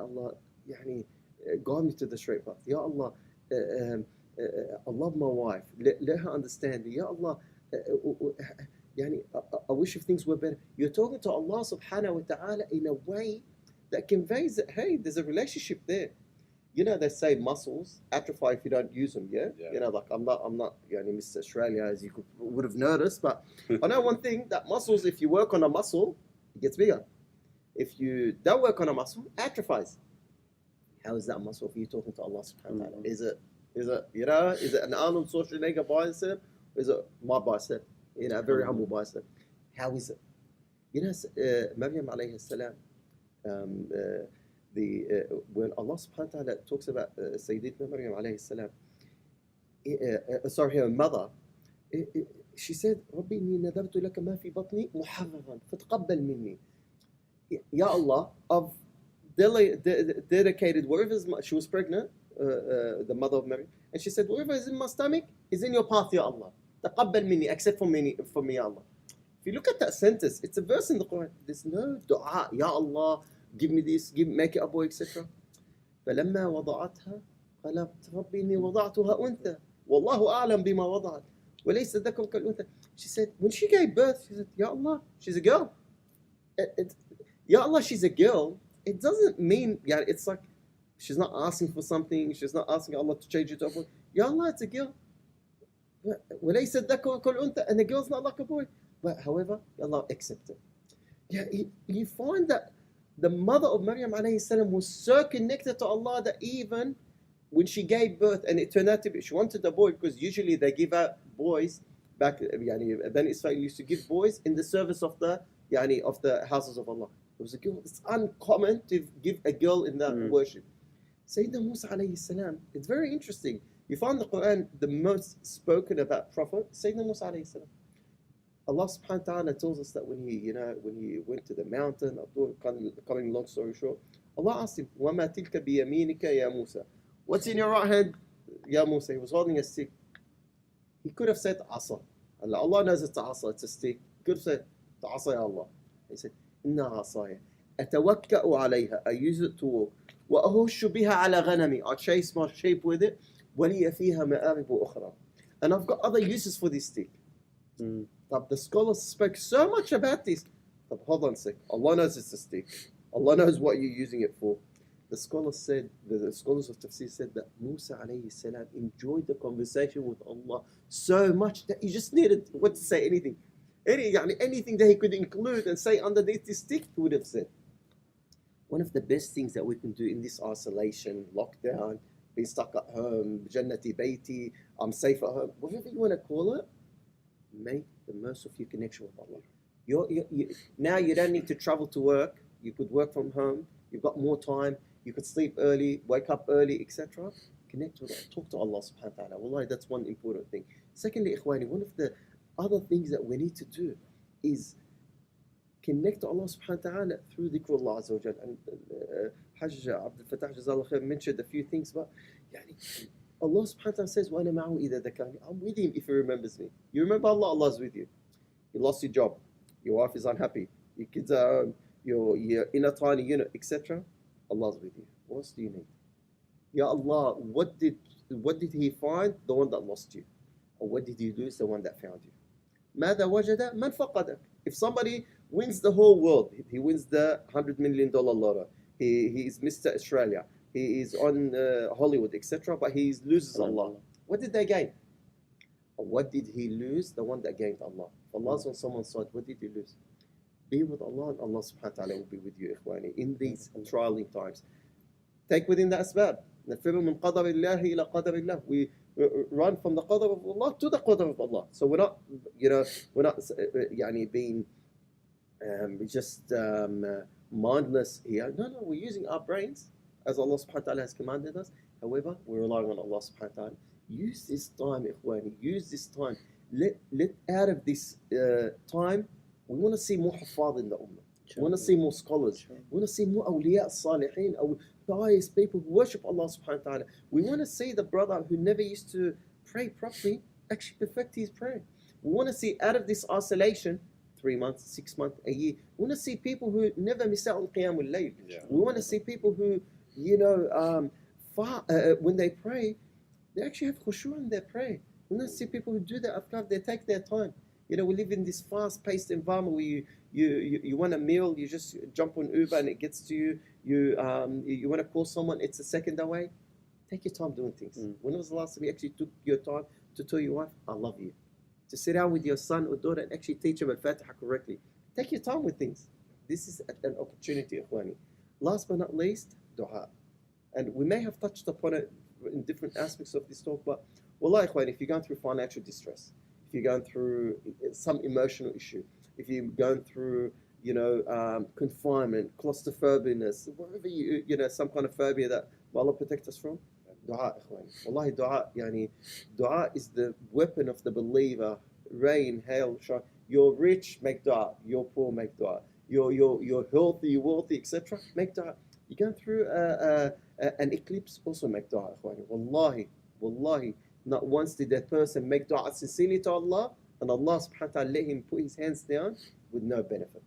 Allah, guide me to the straight path. Ya Allah, I love my wife. Let her understand. Ya Allah, I wish if things were better. You're talking to Allah subhanahu wa ta'ala in a way that conveys that, hey, there's a relationship there. They say muscles atrophy if you don't use them, yeah? I'm not Mr. Australia, as you would have noticed, but I know one thing, that muscles, if you work on a muscle, it gets bigger. If you don't work on a muscle, it atrophies. How is that muscle for you talking to Allah subhanahu wa ta'ala? Is it an Arnold Schwarzenegger bicep? Is it my bicep? A very humble bicep. How is it? Maryam alayhi salam, when Allah subhanahu wa ta'ala talks about Sayyidatuna Maryam alayhi salam, her mother, she said, رَبِّي إِنِّي نَذَرْتُ لَكَ مَا فِي بَطْنِي مُحَرَّرًا فَتَقَبَّلْ مِنِّي. Ya Allah, I've dedicated wherever she was pregnant, the mother of Mary, and she said, whatever is in my stomach is in your path, Ya Allah. تقبل مني, accept from me, Ya Allah. If you look at that sentence, it's a verse in the Quran. There's no dua, Ya Allah, give me this, make it a boy, etc. فلما وضعتها قالت ربي إني وضعتها أنثى والله أعلم بما وضعت وليس الذكر كالأنثى. She said, when she gave birth, she said, Ya Allah, she's a girl. Ya Allah, she's a girl. It doesn't mean, it's like she's not asking for something. She's not asking Allah to change it to a boy. Ya Allah, it's a girl. وليس الذكر كالأنثى, and the girl's not like a boy. But however, Allah accept it. You find that the mother of Maryam alayhi salam was so connected to Allah that even when she gave birth and it turned out to be, she wanted a boy, because usually they give out boys back, then Israel used to give boys in the service of the houses of Allah. It was a girl. It's uncommon to give a girl in that worship. Sayyidina Musa alayhi salam, it's very interesting. You find the Quran the most spoken about prophet, Sayyidina Musa alayhi salam. Allah subhanahu wa ta'ala tells us that when he went to the mountain, coming long story short, Allah asked him, وَمَا تِلْكَ بِيَمِينِكَ يَا مُوسَى? What's in your right hand, Ya Musa? He was holding a stick. He could have said asa. Allah knows it's a asa, it's a stick. He could have said, asa ya Allah. He said, إِنَّا عَصَايَ أَتَوَكَّأُ عَلَيْهَا. I use it to walk. وَأَهُشُّ بِهَا عَلَى غَنَمِي. I chase my sheep with it. وَلِيَ فِيهَا مَآرِبُ أُخْرَى. And I've got other uses for this stick. But the scholars spoke so much about this. But hold on a sec. Allah knows it's a stick. Allah knows what you're using it for. The scholars said, the scholars of Tafsir said that Musa alayhi salam enjoyed the conversation with Allah so much that he just needed what to say anything. Anything that he could include and say underneath this stick, he would have said. One of the best things that we can do in this isolation, lockdown, being stuck at home, Jannati Baiti, I'm safe at home, whatever you want to call it, make the most of your connection with Allah. Now you don't need to travel to work. You could work from home. You've got more time. You could sleep early, wake up early, etc. Connect with Allah. Talk to Allah subhanahu wa ta'ala. Wallahi, that's one important thing. Secondly, ikhwani, one of the other things that we need to do is connect to Allah subhanahu wa ta'ala through dhikrullah azza wa jal. And Hajj Abdul Fattah Jazallah Khair mentioned a few things, but يعني Allah subhanahu wa ta'ala says, وَأَنَا مَعَهُ إِذَا ذَكَرَنِي. I'm with him if he remembers me. You remember Allah, Allah's with you. You lost your job. Your wife is unhappy. Your kids are you're in a tiny unit, etc. Allah's with you. What else do you need? Ya Allah, what did he find? The one that lost you. Or what did he lose? The one that found you. ماذا وجد من فقدك. If somebody wins the whole world, he wins the $100 million lotto, he is Mr. Australia, he is on Hollywood, etc., but he loses Allah. What did they gain? Or what did he lose? The one that gained Allah. If Allah's on someone's side, what did he lose? Be with Allah, and Allah subhanahu wa ta'ala will be with you, ikhwani, in these trialing times. Take within the asbab. نفر من قدر الله إلى قدر الله. We run from the qadr of Allah to the qadr of Allah. So we're not يعني being just mindless here. No, we're using our brains as Allah subhanahu wa ta'ala has commanded us. However, we're relying on Allah subhanahu wa ta'ala. Use this time, ikhwani. Use this time. Let out of this time. We want to see more hafad in the ummah. We want to see more scholars. We want to see more awliya salihin, pious people who worship Allah subhanahu wa ta'ala. We want to see the brother who never used to pray properly actually perfect his prayer. We want to see out of this isolation, 3 months, 6 months, a year, we want to see people who never miss out on Qiyamul Layl. We want to see people who, when they pray, they actually have khushu' in their prayer. We want to see people who do the afkar, they take their time. We live in this fast-paced environment where you want a meal, you just jump on Uber and it gets to you. You want to call someone, it's a second away. Take your time doing things. When was the last time you actually took your time to tell your wife, I love you? To sit down with your son or daughter and actually teach them Al-Fatiha correctly. Take your time with things. This is an opportunity, ikhwani. Last but not least, dua. And we may have touched upon it in different aspects of this talk, but wallah, ikhwani, if you're going through financial distress, if you're going through some emotional issue, if you're going through, confinement, claustrophobia, wherever some kind of phobia that Allah protect us from, dua, ikhwani. Wallahi, dua is the weapon of the believer. Rain, hail, shine. You're rich, make dua. You're poor, make dua. You're healthy, you're wealthy, etc. Make dua. You're going through an eclipse, also make dua, ikhwani. Wallahi, not once did that person make dua sincerely to Allah, and Allah subhanahu wa ta'ala let him put his hands down with no benefit.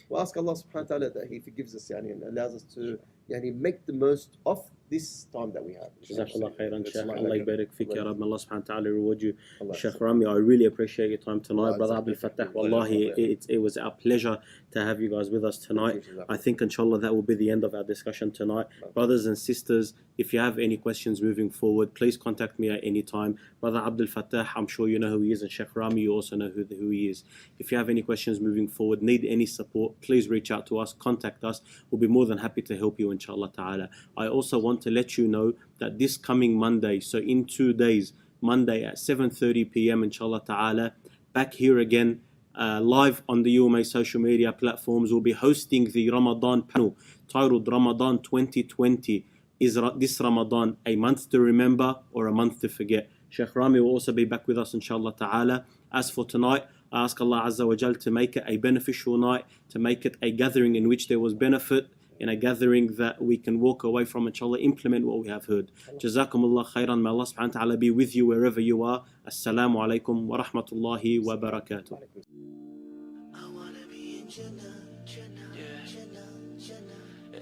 We ask Allah subhanahu wa ta'ala that He forgives us and allows us to make the most of this time that we have. Jazakallah khairan, Sheikh. Allah yabarak fik ya Rabbi. Allah subhanahu wa ta'ala reward you. Sheikh Rami, I really appreciate your time tonight. Brother Abdul Fattah, wallahi, it was our pleasure to have you guys with us tonight. I think inshallah that will be the end of our discussion tonight. Brothers and sisters, if you have any questions moving forward, please contact me at any time. Brother Abdul Fattah, I'm sure you know who he is, and Sheikh Rami, you also know who he is. If you have any questions moving forward, need any support, please reach out to us, contact us. We'll be more than happy to help you, inshallah ta'ala. I also want to let you know that this coming Monday, so in 2 days, Monday at 7:30 p.m. inshallah ta'ala, back here again, live on the UMA social media platforms. We'll be hosting the Ramadan panel titled Ramadan 2020. Is this Ramadan a month to remember or a month to forget? Sheikh Rami will also be back with us inshallah ta'ala. As for tonight, I ask Allah Azza wa Jal to make it a beneficial night, to make it a gathering in which there was benefit, in a gathering that we can walk away from, inshallah, implement what we have heard. Jazakumullah khairan. May Allah subhanahu wa ta'ala be with you wherever you are. Assalamu alaikum wa rahmatullahi wa barakatuh.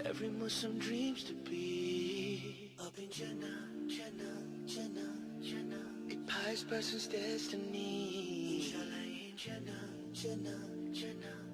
Every Muslim dreams to be up in Jannah, Jannah, Jannah, Jannah. A pious person's destiny. Inshallah in Jannah, Jannah, Jannah.